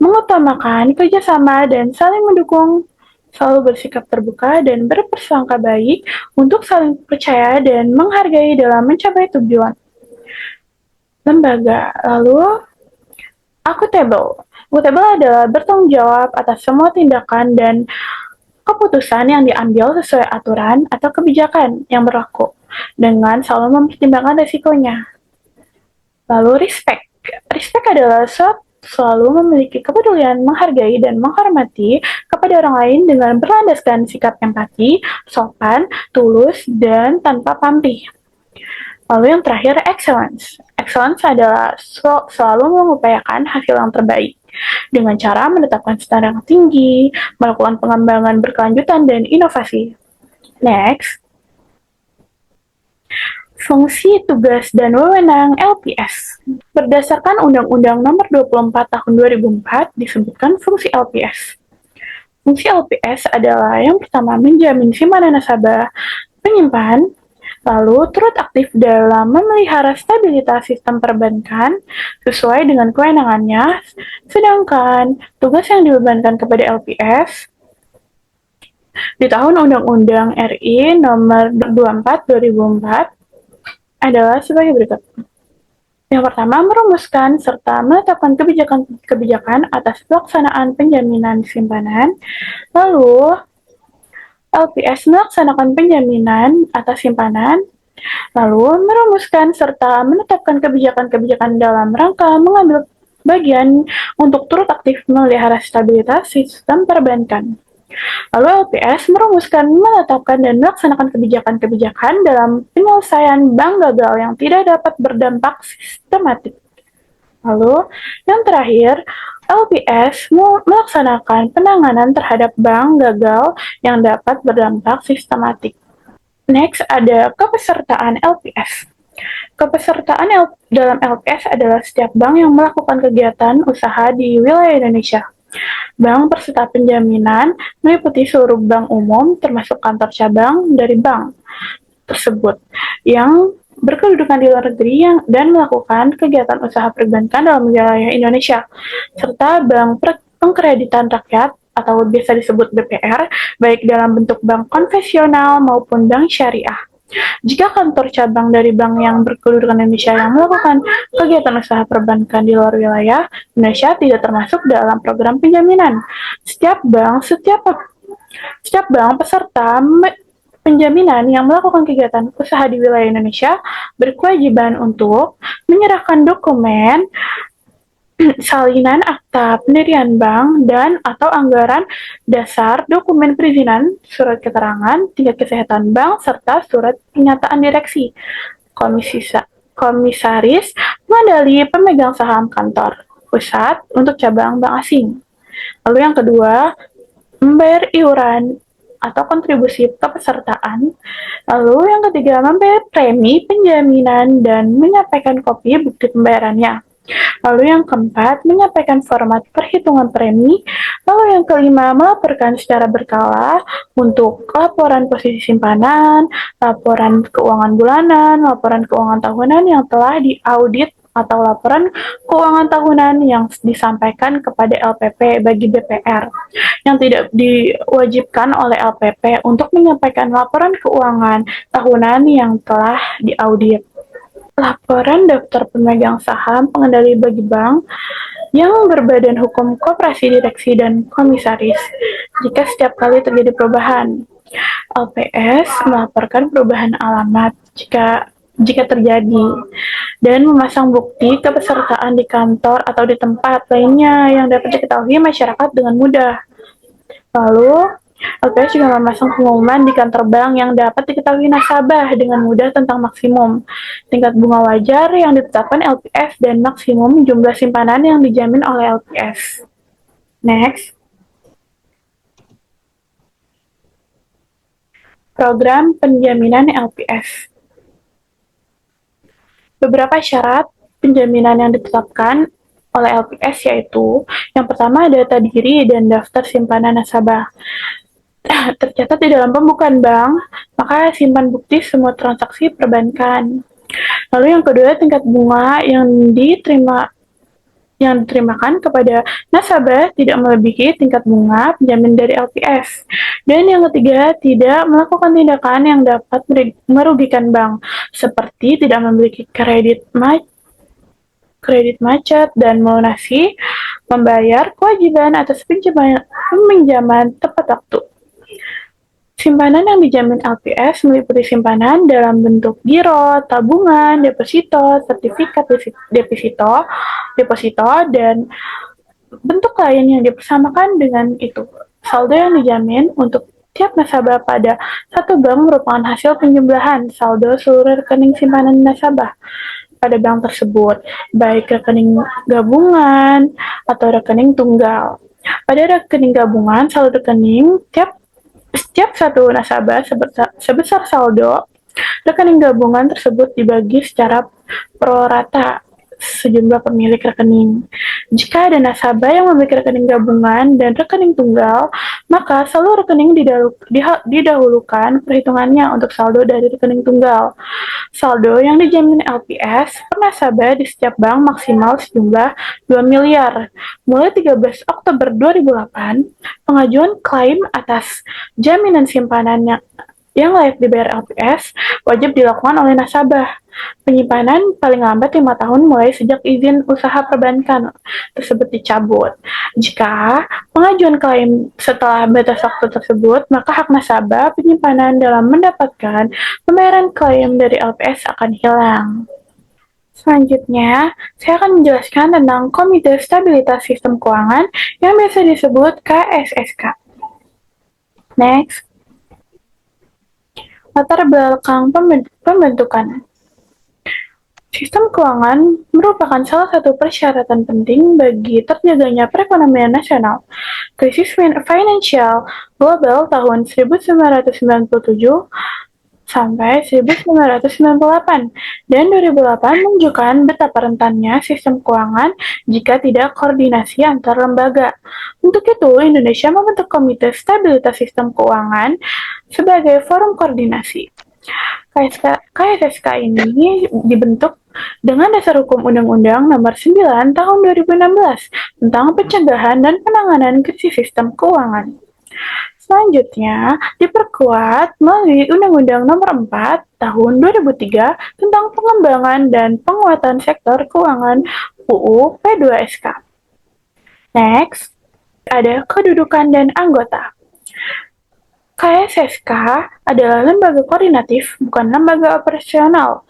mengutamakan kerjasama dan saling mendukung, selalu bersikap terbuka dan berprasangka baik untuk saling percaya dan menghargai dalam mencapai tujuan lembaga. Lalu, accountable. Accountable adalah bertanggung jawab atas semua tindakan dan keputusan yang diambil sesuai aturan atau kebijakan yang berlaku dengan selalu mempertimbangkan resikonya. Lalu respect. Respect adalah selalu memiliki kepedulian, menghargai, dan menghormati kepada orang lain dengan berlandaskan sikap empati, sopan, tulus, dan tanpa pamrih. Lalu yang terakhir, excellence. Excellence adalah selalu mengupayakan hasil yang terbaik dengan cara menetapkan standar yang tinggi, melakukan pengembangan berkelanjutan, dan inovasi. Next. Fungsi, tugas, dan wewenang LPS. Berdasarkan Undang-Undang Nomor 24 Tahun 2004 disebutkan fungsi LPS. Fungsi LPS adalah yang pertama menjamin simpanan nasabah penyimpan, Lalu, turut aktif dalam memelihara stabilitas sistem perbankan sesuai dengan kewenangannya, sedangkan tugas yang dibebankan kepada LPS di tahun Undang-Undang RI Nomor 24 2004 adalah sebagai berikut. Yang pertama, merumuskan serta menetapkan kebijakan atas pelaksanaan penjaminan simpanan. Lalu, LPS melaksanakan penjaminan atas simpanan. Lalu, merumuskan serta menetapkan kebijakan-kebijakan dalam rangka mengambil bagian untuk turut aktif memelihara stabilitas sistem perbankan. Lalu LPS merumuskan, menetapkan, dan melaksanakan kebijakan-kebijakan dalam penyelesaian bank gagal yang tidak dapat berdampak sistematik. Lalu, yang terakhir, LPS melaksanakan penanganan terhadap bank gagal yang dapat berdampak sistematik. Next, ada kepesertaan LPS. Kepesertaan dalam LPS adalah setiap bank yang melakukan kegiatan usaha di wilayah Indonesia. Bank peserta penjaminan meliputi seluruh bank umum termasuk kantor cabang dari bank tersebut yang berkedudukan di luar negeri dan melakukan kegiatan usaha perbankan dalam wilayah Indonesia, serta bank pengkreditan rakyat atau biasa disebut BPR, baik dalam bentuk bank konvensional maupun bank syariah. Jika kantor cabang dari bank yang berkedudukan Indonesia yang melakukan kegiatan usaha perbankan di luar wilayah Indonesia tidak termasuk dalam program penjaminan. Setiap bank peserta penjaminan yang melakukan kegiatan usaha di wilayah Indonesia berkewajiban untuk menyerahkan dokumen salinan akta pendirian bank dan atau anggaran dasar, dokumen perizinan, surat keterangan tingkat kesehatan bank, serta surat pernyataan direksi, komisaris, pengendali pemegang saham kantor pusat untuk cabang bank asing. Lalu yang kedua, membayar iuran atau kontribusi kepesertaan. Lalu yang ketiga, membayar premi penjaminan dan menyampaikan kopi bukti pembayarannya. Lalu yang keempat, menyampaikan format perhitungan premi. Lalu yang kelima, melaporkan secara berkala untuk laporan posisi simpanan, laporan keuangan bulanan, laporan keuangan tahunan yang telah diaudit atau laporan keuangan tahunan yang disampaikan kepada LPP bagi BPR yang tidak diwajibkan oleh LPP untuk menyampaikan laporan keuangan tahunan yang telah diaudit. Laporan daftar pemegang saham pengendali bagi bank yang berbadan hukum koperasi direksi dan komisaris jika setiap kali terjadi perubahan. LPS melaporkan perubahan alamat jika terjadi dan memasang bukti kepesertaan di kantor atau di tempat lainnya yang dapat diketahui masyarakat dengan mudah. Lalu, LPS juga memasang pengumuman di kantor bank yang dapat diketahui nasabah dengan mudah tentang maksimum tingkat bunga wajar yang ditetapkan LPS dan maksimum jumlah simpanan yang dijamin oleh LPS. Next. Program penjaminan LPS. Beberapa syarat penjaminan yang ditetapkan oleh LPS yaitu yang pertama, data diri dan daftar simpanan nasabah tercatat di dalam pembukaan bank, maka simpan bukti semua transaksi perbankan. Lalu yang kedua, tingkat bunga yang diterimakan kepada nasabah tidak melebihi tingkat bunga penjamin dari LPS. Dan yang ketiga, tidak melakukan tindakan yang dapat merugikan bank, seperti tidak memiliki kredit macet dan melunasi membayar kewajiban atas peminjaman tepat waktu. Simpanan yang dijamin LPS meliputi simpanan dalam bentuk giro, tabungan, deposito, sertifikat deposito, dan bentuk lain yang dipersamakan dengan itu. Saldo yang dijamin untuk tiap nasabah pada satu bank merupakan hasil penjumlahan saldo seluruh rekening simpanan nasabah pada bank tersebut, baik rekening gabungan atau rekening tunggal. Pada rekening gabungan, saldo rekening setiap satu nasabah sebesar saldo rekening gabungan tersebut dibagi secara pro rata sejumlah pemilik rekening. Jika ada nasabah yang memiliki rekening gabungan dan rekening tunggal, maka saldo rekening didahulukan perhitungannya untuk saldo dari rekening tunggal. Saldo yang dijamin LPS per nasabah di setiap bank maksimal sejumlah 2 miliar. Mulai 13 Oktober 2008, pengajuan klaim atas jaminan simpanan yang layak dibayar LPS wajib dilakukan oleh nasabah. Penyimpanan paling lambat 5 tahun mulai sejak izin usaha perbankan tersebut dicabut. Jika pengajuan klaim setelah batas waktu tersebut, maka hak nasabah penyimpanan dalam mendapatkan pembayaran klaim dari LPS akan hilang. Selanjutnya, saya akan menjelaskan tentang Komite Stabilitas Sistem Keuangan yang biasa disebut KSSK. Next, latar belakang pembentukan. Sistem keuangan merupakan salah satu persyaratan penting bagi terjaganya perekonomian nasional. Krisis finansial global tahun 1997 sampai 1998 dan 2008 menunjukkan betapa rentannya sistem keuangan jika tidak koordinasi antar lembaga. Untuk itu, Indonesia membentuk Komite Stabilitas Sistem Keuangan sebagai forum koordinasi. KSSK ini dibentuk dengan dasar hukum Undang-Undang Nomor 9 Tahun 2016 tentang pencegahan dan penanganan krisis sistem keuangan. Selanjutnya, diperkuat melalui Undang-Undang Nomor 4 Tahun 2003 tentang pengembangan dan penguatan sektor keuangan UU P2SK. Next, ada kedudukan dan anggota. KSSK adalah lembaga koordinatif, bukan lembaga operasional.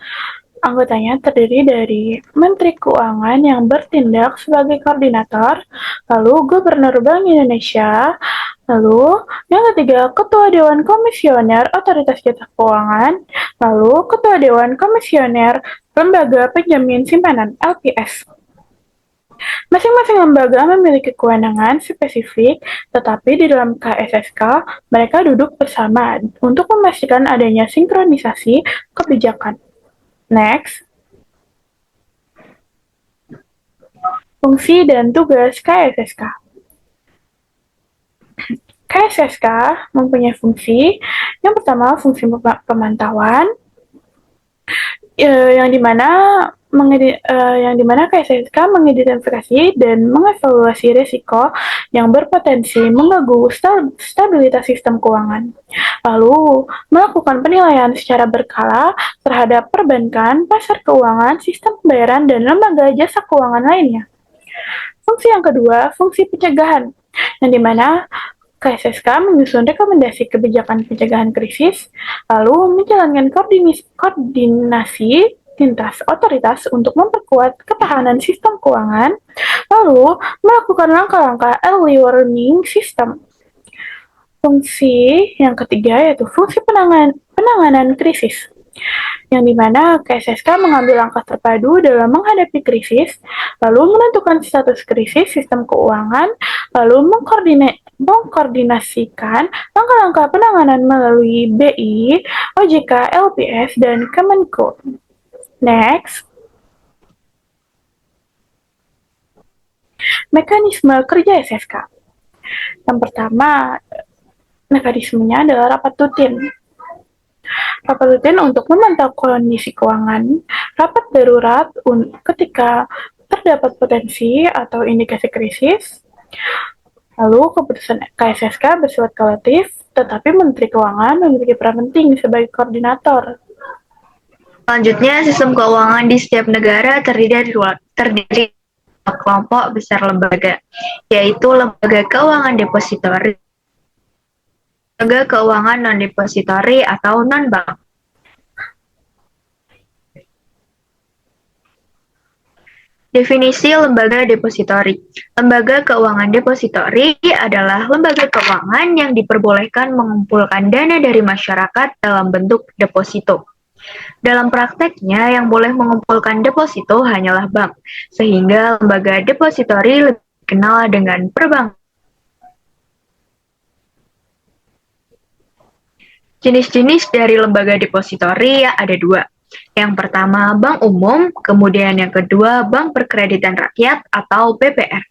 Anggotanya terdiri dari Menteri Keuangan yang bertindak sebagai koordinator, lalu Gubernur Bank Indonesia, lalu yang ketiga Ketua Dewan Komisioner Otoritas Jasa Keuangan, lalu Ketua Dewan Komisioner Lembaga Penjamin Simpanan LPS. Masing-masing lembaga memiliki kewenangan spesifik, tetapi di dalam KSSK mereka duduk bersama untuk memastikan adanya sinkronisasi kebijakan. Next, fungsi dan tugas KSSK. KSSK mempunyai fungsi, yang pertama fungsi pemantauan, yang dimana KSSK mengidentifikasi dan mengevaluasi risiko yang berpotensi mengganggu stabilitas sistem keuangan. Lalu, melakukan penilaian secara berkala terhadap perbankan, pasar keuangan, sistem pembayaran, dan lembaga jasa keuangan lainnya. Fungsi yang kedua, fungsi pencegahan, yang dimana KSSK menyusun rekomendasi kebijakan pencegahan krisis, lalu menjalankan koordinasi lintas otoritas untuk memperkuat ketahanan sistem keuangan, lalu melakukan langkah-langkah early warning system. Fungsi yang ketiga yaitu fungsi penanganan krisis, yang dimana KSSK mengambil langkah terpadu dalam menghadapi krisis, lalu menentukan status krisis sistem keuangan, lalu mengkoordinasikan langkah-langkah penanganan melalui BI, OJK, LPS, dan Kemenko. Next, mekanisme kerja SSK. Yang pertama, mekanismenya adalah rapat rutin. Rapat rutin untuk memantau kondisi keuangan, rapat darurat ketika terdapat potensi atau indikasi krisis, lalu keputusan KSSK bersifat kolektif, tetapi Menteri Keuangan memiliki peran penting sebagai koordinator. Selanjutnya, sistem keuangan di setiap negara terdiri dari kelompok besar lembaga, yaitu lembaga keuangan depositori, lembaga keuangan non-depositori atau non-bank. Definisi lembaga depositori. Lembaga keuangan depositori adalah lembaga keuangan yang diperbolehkan mengumpulkan dana dari masyarakat dalam bentuk deposito. Dalam prakteknya, yang boleh mengumpulkan deposito hanyalah bank, sehingga lembaga depositori lebih dikenal dengan perbankan. Jenis-jenis dari lembaga depositori ada dua, Yang pertama, bank umum, kemudian yang kedua, Bank Perkreditan Rakyat atau BPR.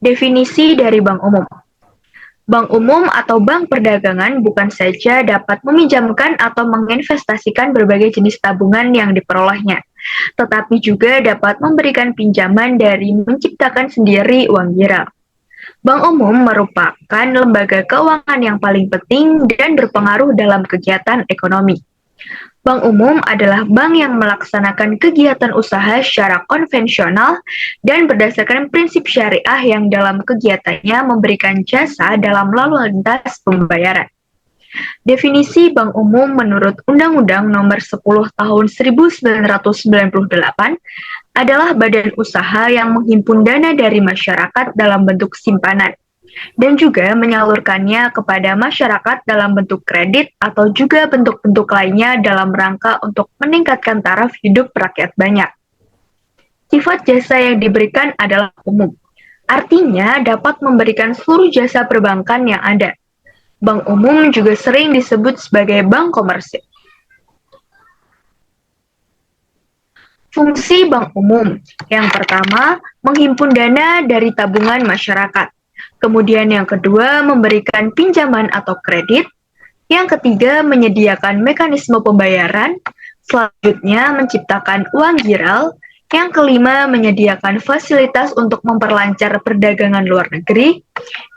Definisi dari bank umum. Bank umum atau bank perdagangan bukan saja dapat meminjamkan atau menginvestasikan berbagai jenis tabungan yang diperolehnya, tetapi juga dapat memberikan pinjaman dari menciptakan sendiri uang viral. Bank umum merupakan lembaga keuangan yang paling penting dan berpengaruh dalam kegiatan ekonomi. Bank umum adalah bank yang melaksanakan kegiatan usaha secara konvensional dan berdasarkan prinsip syariah yang dalam kegiatannya memberikan jasa dalam lalu lintas pembayaran. Definisi bank umum menurut Undang-Undang Nomor 10 Tahun 1998 adalah badan usaha yang menghimpun dana dari masyarakat dalam bentuk simpanan dan juga menyalurkannya kepada masyarakat dalam bentuk kredit atau juga bentuk-bentuk lainnya dalam rangka untuk meningkatkan taraf hidup rakyat banyak. Sifat jasa yang diberikan adalah umum, artinya dapat memberikan seluruh jasa perbankan yang ada. Bank umum juga sering disebut sebagai bank komersil. Fungsi bank umum. Yang pertama, menghimpun dana dari tabungan masyarakat. Kemudian yang kedua, memberikan pinjaman atau kredit. Yang ketiga, menyediakan mekanisme pembayaran. Selanjutnya, menciptakan uang viral. Yang kelima, menyediakan fasilitas untuk memperlancar perdagangan luar negeri.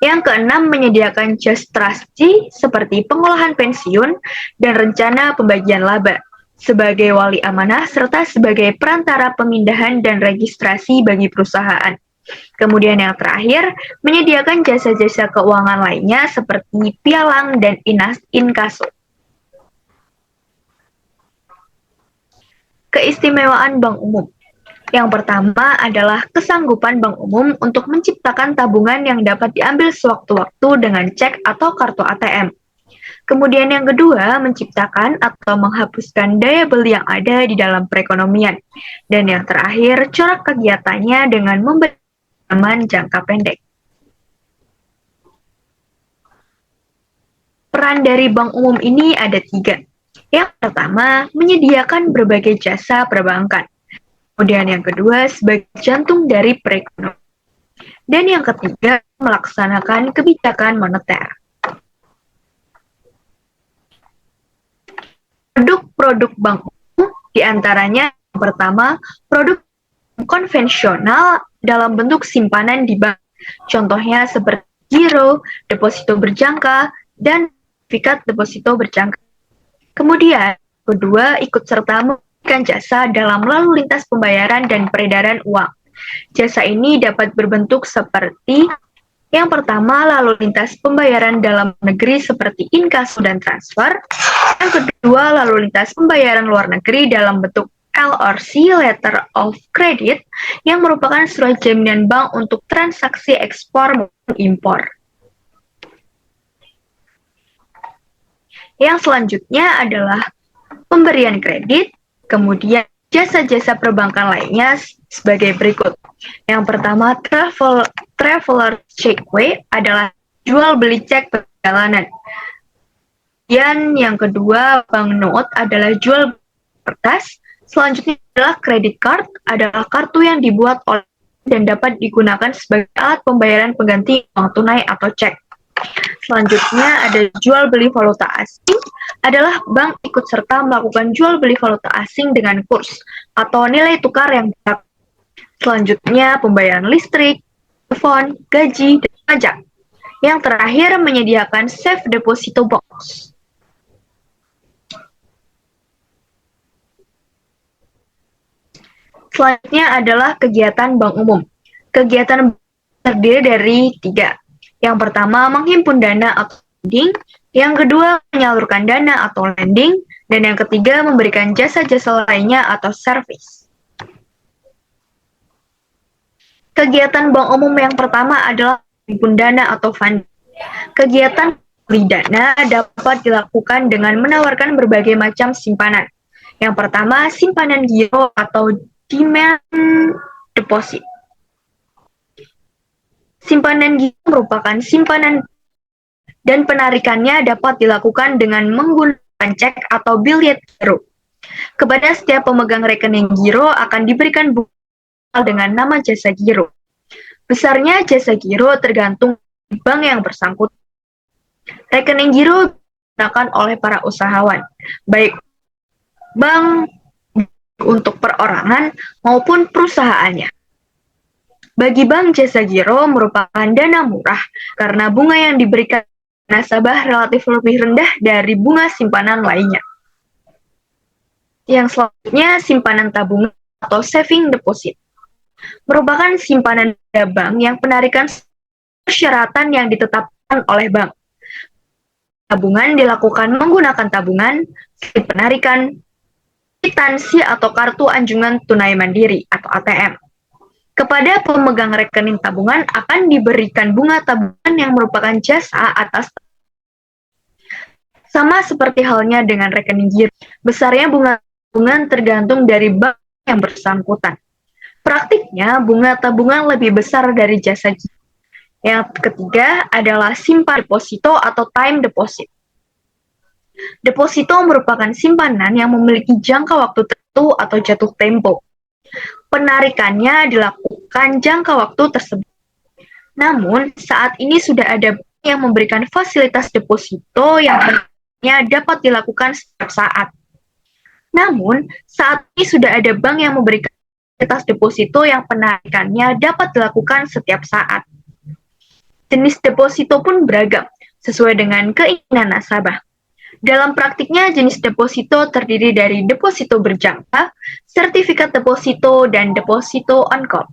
Yang keenam, menyediakan jasa trustee seperti pengolahan pensiun dan rencana pembagian laba sebagai wali amanah serta sebagai perantara pemindahan dan registrasi bagi perusahaan. Kemudian yang terakhir, menyediakan jasa-jasa keuangan lainnya seperti pialang dan inkaso. Keistimewaan bank umum. Yang pertama adalah kesanggupan bank umum untuk menciptakan tabungan yang dapat diambil sewaktu-waktu dengan cek atau kartu ATM. Kemudian yang kedua, menciptakan atau menghapuskan daya beli yang ada di dalam perekonomian. Dan yang terakhir, corak kegiatannya dengan memberi aman jangka pendek. Peran dari bank umum ini ada 3. Yang pertama, menyediakan berbagai jasa perbankan. Kemudian yang kedua, sebagai jantung dari perekonomian. Dan yang ketiga, melaksanakan kebijakan moneter. Produk-produk bank umum diantaranya yang pertama, produk konvensional dalam bentuk simpanan di bank. Contohnya seperti giro, deposito berjangka, dan sertifikat deposito berjangka. Kemudian, kedua, ikut serta memberikan jasa dalam lalu lintas pembayaran dan peredaran uang. Jasa ini dapat berbentuk seperti yang pertama, lalu lintas pembayaran dalam negeri seperti inkaso dan transfer. Yang kedua, lalu lintas pembayaran luar negeri dalam bentuk LRC, Letter of Credit, yang merupakan surat jaminan bank untuk transaksi ekspor maupun impor. Yang selanjutnya adalah pemberian kredit, kemudian jasa-jasa perbankan lainnya sebagai berikut. Yang pertama, traveler checkway adalah jual beli cek perjalanan. Dan yang kedua, banknote adalah jual kertas. Selanjutnya adalah credit card, adalah kartu yang dibuat oleh dan dapat digunakan sebagai alat pembayaran pengganti uang tunai atau cek. Selanjutnya ada jual beli valuta asing, adalah bank ikut serta melakukan jual beli valuta asing dengan kurs atau nilai tukar yang berlaku. Selanjutnya pembayaran listrik, telepon, gaji, dan pajak. Yang terakhir menyediakan safe deposito box. Selanjutnya adalah kegiatan bank umum. Kegiatan terdiri dari 3. Yang pertama, menghimpun dana atau lending. Yang kedua, menyalurkan dana atau lending. Dan yang ketiga, memberikan jasa-jasa lainnya atau service. Kegiatan bank umum yang pertama adalah menghimpun dana atau funding. Kegiatan beli dana dapat dilakukan dengan menawarkan berbagai macam simpanan. Yang pertama, simpanan giro atau demand deposit. Simpanan giro merupakan simpanan dan penarikannya dapat dilakukan dengan menggunakan cek atau biljet giro. Kepada setiap pemegang rekening giro akan diberikan bunga dengan nama jasa giro. Besarnya jasa giro tergantung bank yang bersangkutan. Rekening giro digunakan oleh para usahawan, baik bank untuk perorangan maupun perusahaannya. Bagi bank, jasa giro merupakan dana murah karena bunga yang diberikan nasabah relatif lebih rendah dari bunga simpanan lainnya. Yang selanjutnya, simpanan tabungan atau saving deposit merupakan simpanan dana bank yang penarikan persyaratan yang ditetapkan oleh bank. Tabungan dilakukan menggunakan tabungan, penarikan, kwitansi atau kartu anjungan tunai mandiri atau ATM. Kepada pemegang rekening tabungan akan diberikan bunga tabungan yang merupakan jasa atas. Sama seperti halnya dengan rekening giro, besarnya bunga tabungan tergantung dari bank yang bersangkutan. Praktiknya, bunga tabungan lebih besar dari jasa giro. Yang ketiga adalah simpan deposito atau time deposit. Deposito merupakan simpanan yang memiliki jangka waktu tertentu atau jatuh tempo. Penarikannya dilakukan jangka waktu tersebut. Namun, saat ini sudah ada bank yang memberikan fasilitas deposito yang dapat dilakukan setiap saat. Namun, saat ini sudah ada bank yang memberikan fasilitas deposito yang penarikannya dapat dilakukan setiap saat. Jenis deposito pun beragam, sesuai dengan keinginan nasabah. Dalam praktiknya, jenis deposito terdiri dari deposito berjangka, sertifikat deposito, dan deposito on call.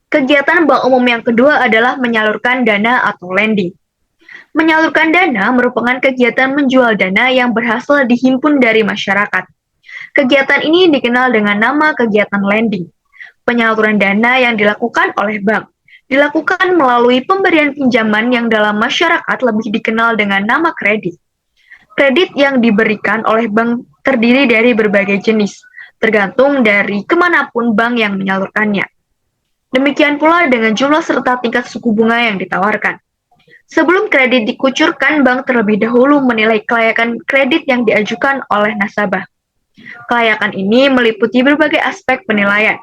Kegiatan bank umum yang kedua adalah menyalurkan dana atau lending. Menyalurkan dana merupakan kegiatan menjual dana yang berhasil dihimpun dari masyarakat. Kegiatan ini dikenal dengan nama kegiatan lending. Penyaluran dana yang dilakukan oleh bank dilakukan melalui pemberian pinjaman yang dalam masyarakat lebih dikenal dengan nama kredit. Kredit yang diberikan oleh bank terdiri dari berbagai jenis, tergantung dari kemanapun bank yang menyalurkannya. Demikian pula dengan jumlah serta tingkat suku bunga yang ditawarkan. Sebelum kredit dikucurkan, bank terlebih dahulu menilai kelayakan kredit yang diajukan oleh nasabah. Kelayakan ini meliputi berbagai aspek penilaian.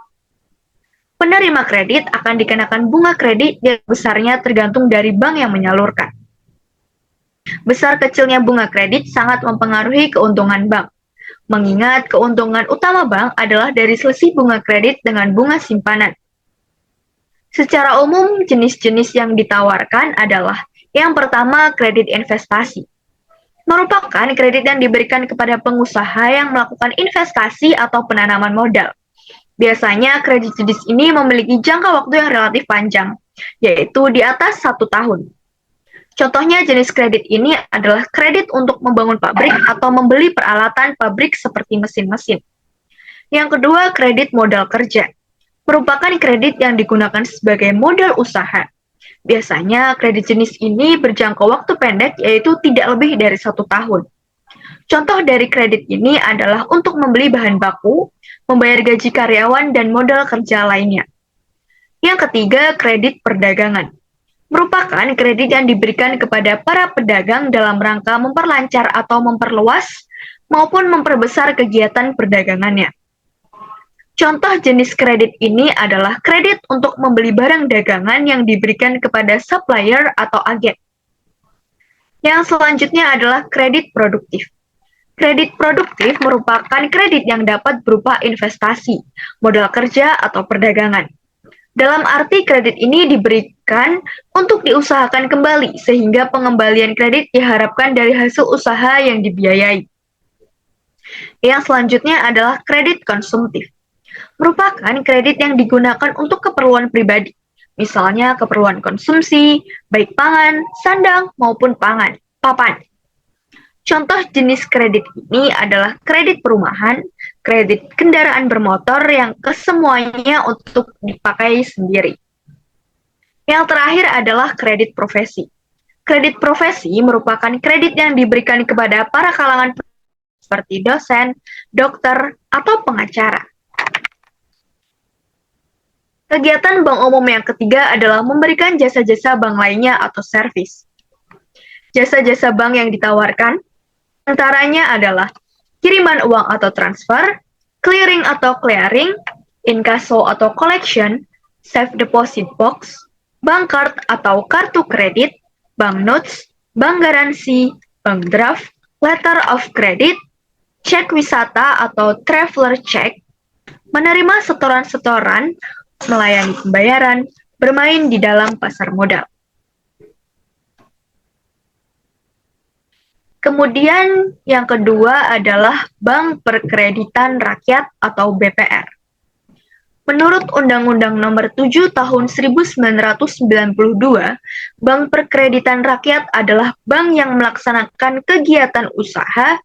Penerima kredit akan dikenakan bunga kredit yang besarnya tergantung dari bank yang menyalurkan. Besar kecilnya bunga kredit sangat mempengaruhi keuntungan bank, mengingat keuntungan utama bank adalah dari selisih bunga kredit dengan bunga simpanan. Secara umum, jenis-jenis yang ditawarkan adalah yang pertama, kredit investasi. Merupakan kredit yang diberikan kepada pengusaha yang melakukan investasi atau penanaman modal. Biasanya kredit jenis ini memiliki jangka waktu yang relatif panjang, yaitu di atas 1 tahun. Contohnya jenis kredit ini adalah kredit untuk membangun pabrik atau membeli peralatan pabrik seperti mesin-mesin. Yang kedua, kredit modal kerja. Merupakan kredit yang digunakan sebagai modal usaha. Biasanya kredit jenis ini berjangka waktu pendek, yaitu tidak lebih dari 1 tahun. Contoh dari kredit ini adalah untuk membeli bahan baku, membayar gaji karyawan, dan modal kerja lainnya. Yang ketiga, kredit perdagangan. Merupakan kredit yang diberikan kepada para pedagang dalam rangka memperlancar atau memperluas maupun memperbesar kegiatan perdagangannya. Contoh jenis kredit ini adalah kredit untuk membeli barang dagangan yang diberikan kepada supplier atau agen. Yang selanjutnya adalah kredit produktif. Kredit produktif merupakan kredit yang dapat berupa investasi, modal kerja, atau perdagangan. Dalam arti kredit ini diberikan untuk diusahakan kembali, sehingga pengembalian kredit diharapkan dari hasil usaha yang dibiayai. Yang selanjutnya adalah kredit konsumtif. Merupakan kredit yang digunakan untuk keperluan pribadi, misalnya keperluan konsumsi, baik pangan, sandang, maupun papan. Contoh jenis kredit ini adalah kredit perumahan, kredit kendaraan bermotor yang kesemuanya untuk dipakai sendiri. Yang terakhir adalah kredit profesi. Kredit profesi merupakan kredit yang diberikan kepada para kalangan seperti dosen, dokter, atau pengacara. Kegiatan bank umum yang ketiga adalah memberikan jasa-jasa bank lainnya atau servis. Jasa-jasa bank yang ditawarkan antaranya adalah kiriman uang atau transfer, clearing atau clearing, inkaso atau collection, safe deposit box, bank card atau kartu kredit, bank notes, bank garansi, bank draft, letter of credit, cek wisata atau traveler check, menerima setoran-setoran, melayani pembayaran, bermain di dalam pasar modal. Kemudian yang kedua adalah Bank Perkreditan Rakyat atau BPR. Menurut Undang-Undang Nomor 7 Tahun 1992, Bank Perkreditan Rakyat adalah bank yang melaksanakan kegiatan usaha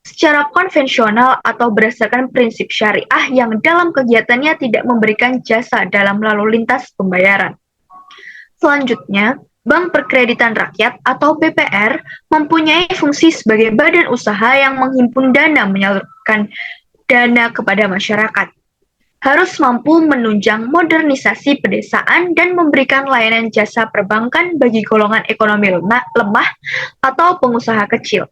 secara konvensional atau berdasarkan prinsip syariah yang dalam kegiatannya tidak memberikan jasa dalam lalu lintas pembayaran. Selanjutnya, Bank Perkreditan Rakyat atau BPR mempunyai fungsi sebagai badan usaha yang menghimpun dana menyalurkan dana kepada masyarakat. Harus mampu menunjang modernisasi pedesaan dan memberikan layanan jasa perbankan bagi golongan ekonomi lemah atau pengusaha kecil.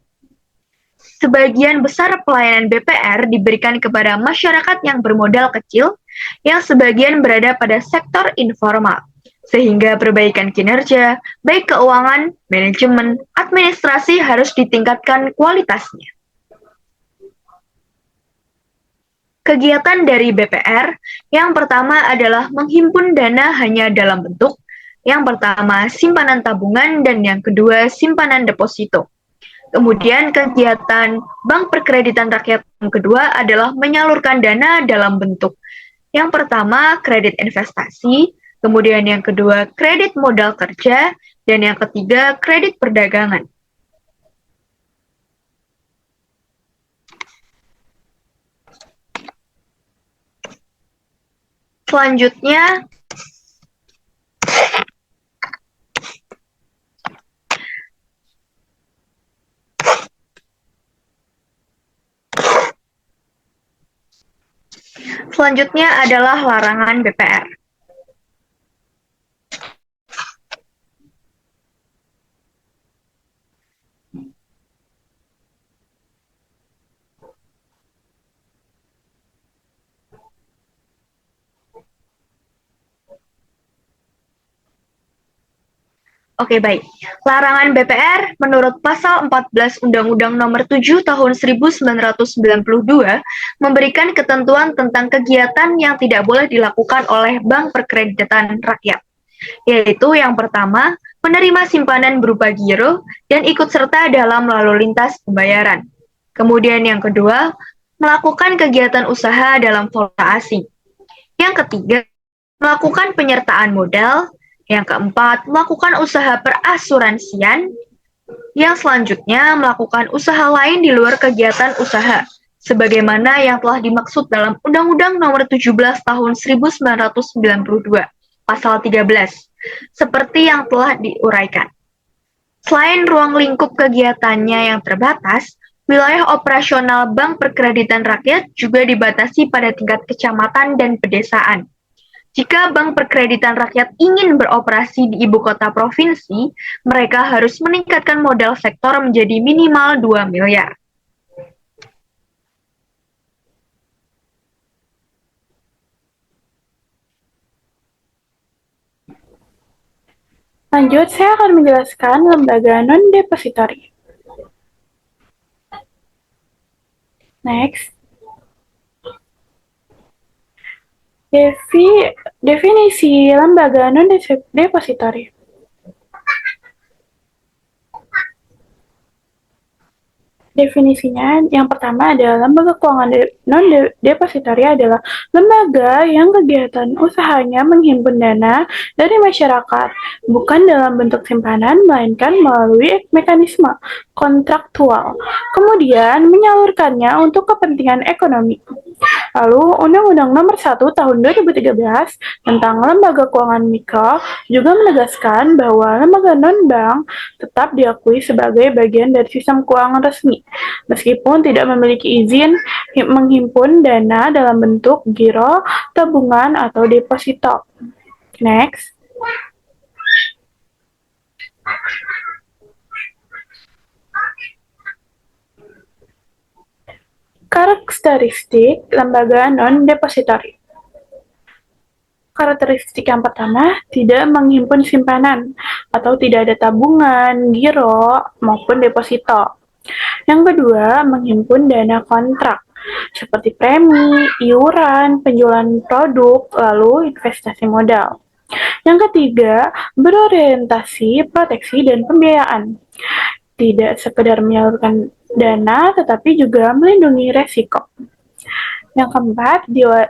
Sebagian besar pelayanan BPR diberikan kepada masyarakat yang bermodal kecil, yang sebagian berada pada sektor informal, sehingga perbaikan kinerja, baik keuangan, manajemen, administrasi harus ditingkatkan kualitasnya. Kegiatan dari BPR, yang pertama adalah menghimpun dana hanya dalam bentuk, yang pertama simpanan tabungan dan yang kedua simpanan deposito. Kemudian kegiatan Bank Perkreditan Rakyat yang kedua adalah menyalurkan dana dalam bentuk. Yang pertama kredit investasi, kemudian yang kedua kredit modal kerja, dan yang ketiga kredit perdagangan. Selanjutnya adalah larangan BPR. Oke, baik. Larangan BPR menurut Pasal 14 Undang-Undang Nomor 7 Tahun 1992 memberikan ketentuan tentang kegiatan yang tidak boleh dilakukan oleh Bank Perkreditan Rakyat, yaitu yang pertama, menerima simpanan berupa giro dan ikut serta dalam lalu lintas pembayaran. Kemudian yang kedua, melakukan kegiatan usaha dalam valuta asing. Yang ketiga, melakukan penyertaan modal. Yang keempat, melakukan usaha perasuransian. Yang selanjutnya, melakukan usaha lain di luar kegiatan usaha, sebagaimana yang telah dimaksud dalam Undang-Undang Nomor 17 Tahun 1992, Pasal 13, seperti yang telah diuraikan. Selain ruang lingkup kegiatannya yang terbatas, wilayah operasional Bank Perkreditan Rakyat juga dibatasi pada tingkat kecamatan dan pedesaan. Jika Bank Perkreditan Rakyat ingin beroperasi di ibu kota provinsi, mereka harus meningkatkan modal sektor menjadi minimal 2 miliar. Lanjut, saya akan menjelaskan lembaga non-depository. Next. Definisi lembaga non-depository. Definisinya, yang pertama adalah lembaga keuangan non-depository adalah lembaga yang kegiatan usahanya menghimpun dana dari masyarakat, bukan dalam bentuk simpanan, melainkan melalui mekanisme kontraktual, kemudian menyalurkannya untuk kepentingan ekonomi. Lalu, Undang-Undang Nomor 1 Tahun 2013 tentang Lembaga Keuangan Mikro juga menegaskan bahwa lembaga non-bank tetap diakui sebagai bagian dari sistem keuangan resmi, meskipun tidak memiliki izin menghimpun dana dalam bentuk giro, tabungan, atau deposito. Next. Karakteristik lembaga non-depository. Karakteristik yang pertama, tidak menghimpun simpanan atau tidak ada tabungan, giro, maupun deposito. Yang kedua, menghimpun dana kontrak seperti premi, iuran, penjualan produk, lalu investasi modal. Yang ketiga, berorientasi proteksi dan pembiayaan. Tidak sekedar menyalurkan dana, tetapi juga melindungi resiko. Yang keempat,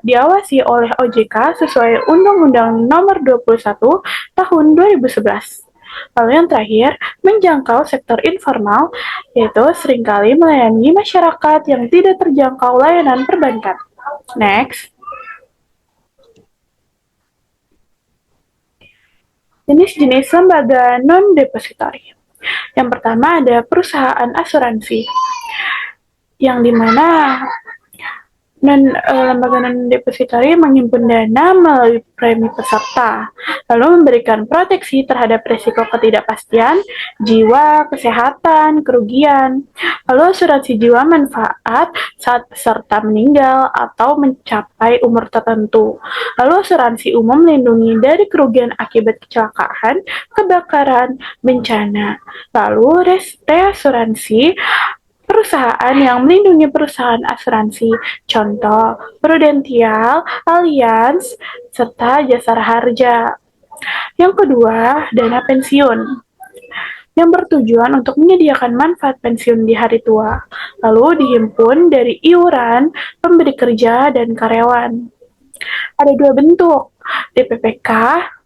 diawasi oleh OJK sesuai Undang-Undang Nomor 21 Tahun 2011. Lalu yang terakhir, menjangkau sektor informal, yaitu seringkali melayani masyarakat yang tidak terjangkau layanan perbankan. Next. Jenis-jenis lembaga non-depository. Yang pertama ada perusahaan asuransi, yang dimana lembaga non-depository menghimpun dana melalui premi peserta, lalu memberikan proteksi terhadap risiko ketidakpastian, jiwa, kesehatan, kerugian. Lalu asuransi jiwa manfaat saat peserta meninggal atau mencapai umur tertentu. Lalu asuransi umum melindungi dari kerugian akibat kecelakaan, kebakaran, bencana. Lalu reasuransi perusahaan yang melindungi perusahaan asuransi, contoh Prudential, Allianz, serta Jasara Harja. Yang kedua, dana pensiun, yang bertujuan untuk menyediakan manfaat pensiun di hari tua, lalu dihimpun dari iuran pemberi kerja dan karyawan. Ada dua bentuk, DPPK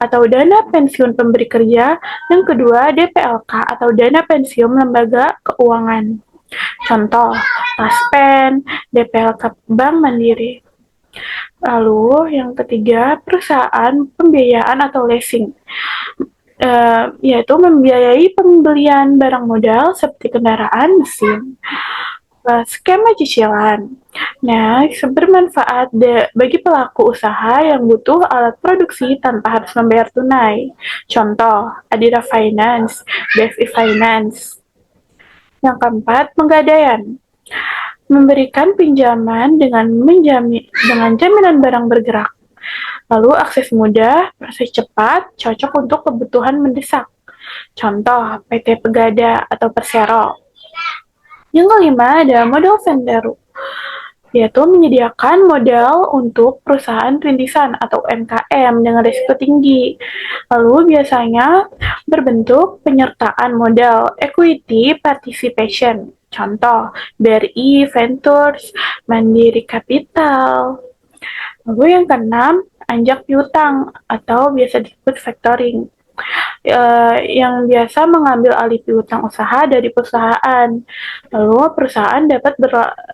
atau dana pensiun pemberi kerja, yang kedua DPLK atau dana pensiun lembaga keuangan. Contoh, Taspen, DPLK Bank Mandiri. Lalu yang ketiga, perusahaan pembiayaan atau leasing, yaitu membiayai pembelian barang modal seperti kendaraan, mesin. Skema cicilan. Nah, bermanfaat bagi pelaku usaha yang butuh alat produksi tanpa harus membayar tunai. Contoh, Adira Finance, BFI Finance. Yang keempat, penggadaian. Memberikan pinjaman dengan jaminan barang bergerak. Lalu akses mudah, proses cepat, cocok untuk kebutuhan mendesak. Contoh, PT Pegada atau Persero. Yang kelima, ada modal vendor, yaitu menyediakan modal untuk perusahaan rintisan atau UMKM dengan risiko tinggi. Lalu biasanya berbentuk penyertaan modal equity participation. Contoh, BRI Ventures, Mandiri Capital. Lalu yang keenam, anjak piutang atau biasa disebut factoring. Yang biasa mengambil alih piutang usaha dari perusahaan. Lalu perusahaan dapat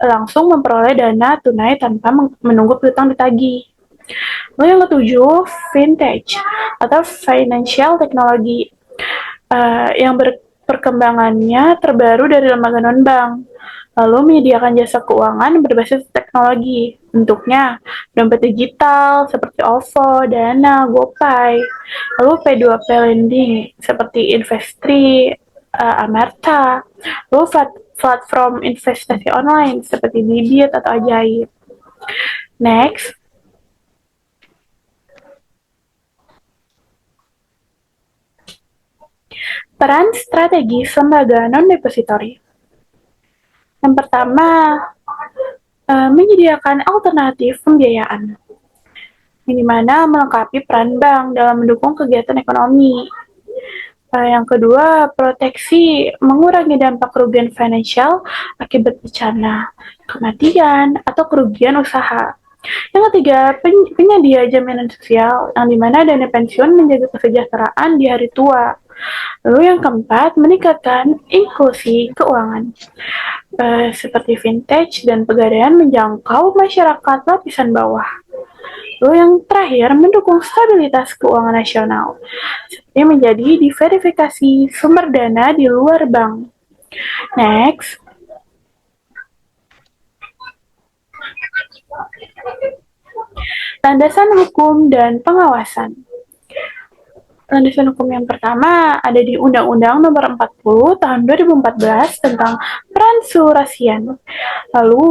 langsung memperoleh dana tunai tanpa menunggu piutang ditagih. Lalu yang ketujuh, vintage atau financial technology, yang perkembangannya terbaru dari lembaga non-bank. Lalu menyediakan jasa keuangan berbasis teknologi. Bentuknya dompet digital seperti OVO, Dana, GoPay. Lalu P2P lending seperti Investri, Amerta. Lalu platform investasi online seperti Bibit atau Ajaib. Next. Peran strategis lembaga non-depository. Yang pertama, menyediakan alternatif pembiayaan, yang dimana melengkapi peran bank dalam mendukung kegiatan ekonomi. Yang kedua, proteksi mengurangi dampak kerugian finansial akibat bencana, kematian, atau kerugian usaha. Yang ketiga, penyedia jaminan sosial, yang dimana dana pensiun menjaga kesejahteraan di hari tua. Lalu yang keempat, meningkatkan inklusi keuangan. Seperti vintage dan pegadaian menjangkau masyarakat lapisan bawah. Lalu yang terakhir, mendukung stabilitas keuangan nasional, seperti menjadi diverifikasi sumber dana di luar bank. Next. Landasan hukum dan pengawasan. Landasan hukum yang pertama ada di Undang-Undang Nomor 40 Tahun 2014 tentang Peransurasian. Lalu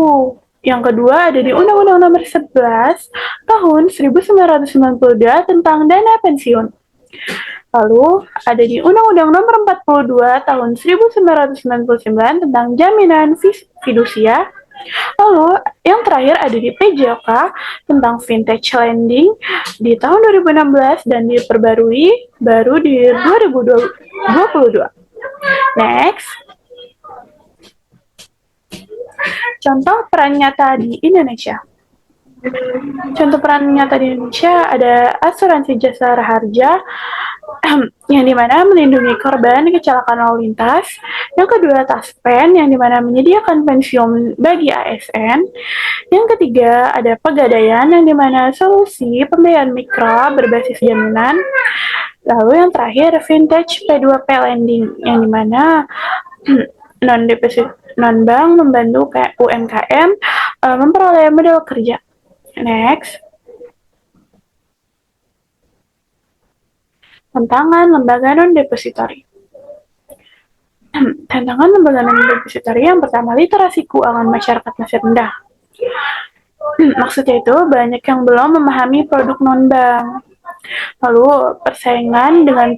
yang kedua ada di Undang-Undang Nomor 11 Tahun 1992 tentang dana pensiun. Lalu ada di Undang-Undang Nomor 42 Tahun 1999 tentang jaminan fidusia. Lalu yang terakhir ada di PJOK tentang vintage lending di tahun 2016 dan diperbarui baru di 2022. Next. Contoh peran nyata di Indonesia. Contoh peran nyata di Indonesia ada asuransi jasa harja yang dimana melindungi korban kecelakaan lalu lintas. Yang kedua, Taspen yang dimana menyediakan pensiun bagi ASN. Yang ketiga, ada Pegadaian yang dimana solusi pembiayaan mikro berbasis jaminan. Lalu yang terakhir, Vintage P2P Lending yang dimana non-bank membantu UMKM memperoleh modal kerja. Next. Tantangan lembaga non-depository. Tantangan lembaga non-depository yang pertama, literasi keuangan masyarakat masih rendah. Maksudnya itu banyak yang belum memahami produk non-bank. Lalu persaingan dengan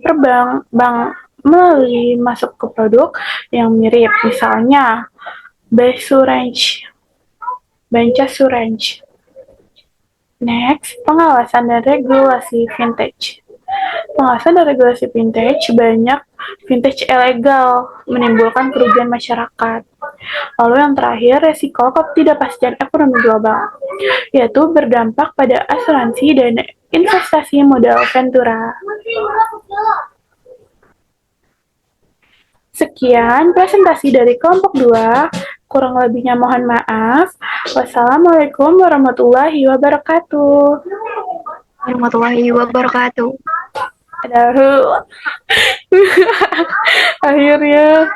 bank melalui masuk ke produk yang mirip, misalnya Bancassurance. Next, pengawasan dan regulasi vintage. Pengawasan dan regulasi vintage, banyak vintage ilegal menimbulkan kerugian masyarakat. Lalu yang terakhir, resiko ketidakpastian ekonomi global, yaitu berdampak pada asuransi dan investasi modal ventura. Sekian presentasi dari kelompok 2. Kurang lebihnya mohon maaf. Wassalamualaikum warahmatullahi wabarakatuh. Warahmatullahi wabarakatuh. Aduh. Akhirnya.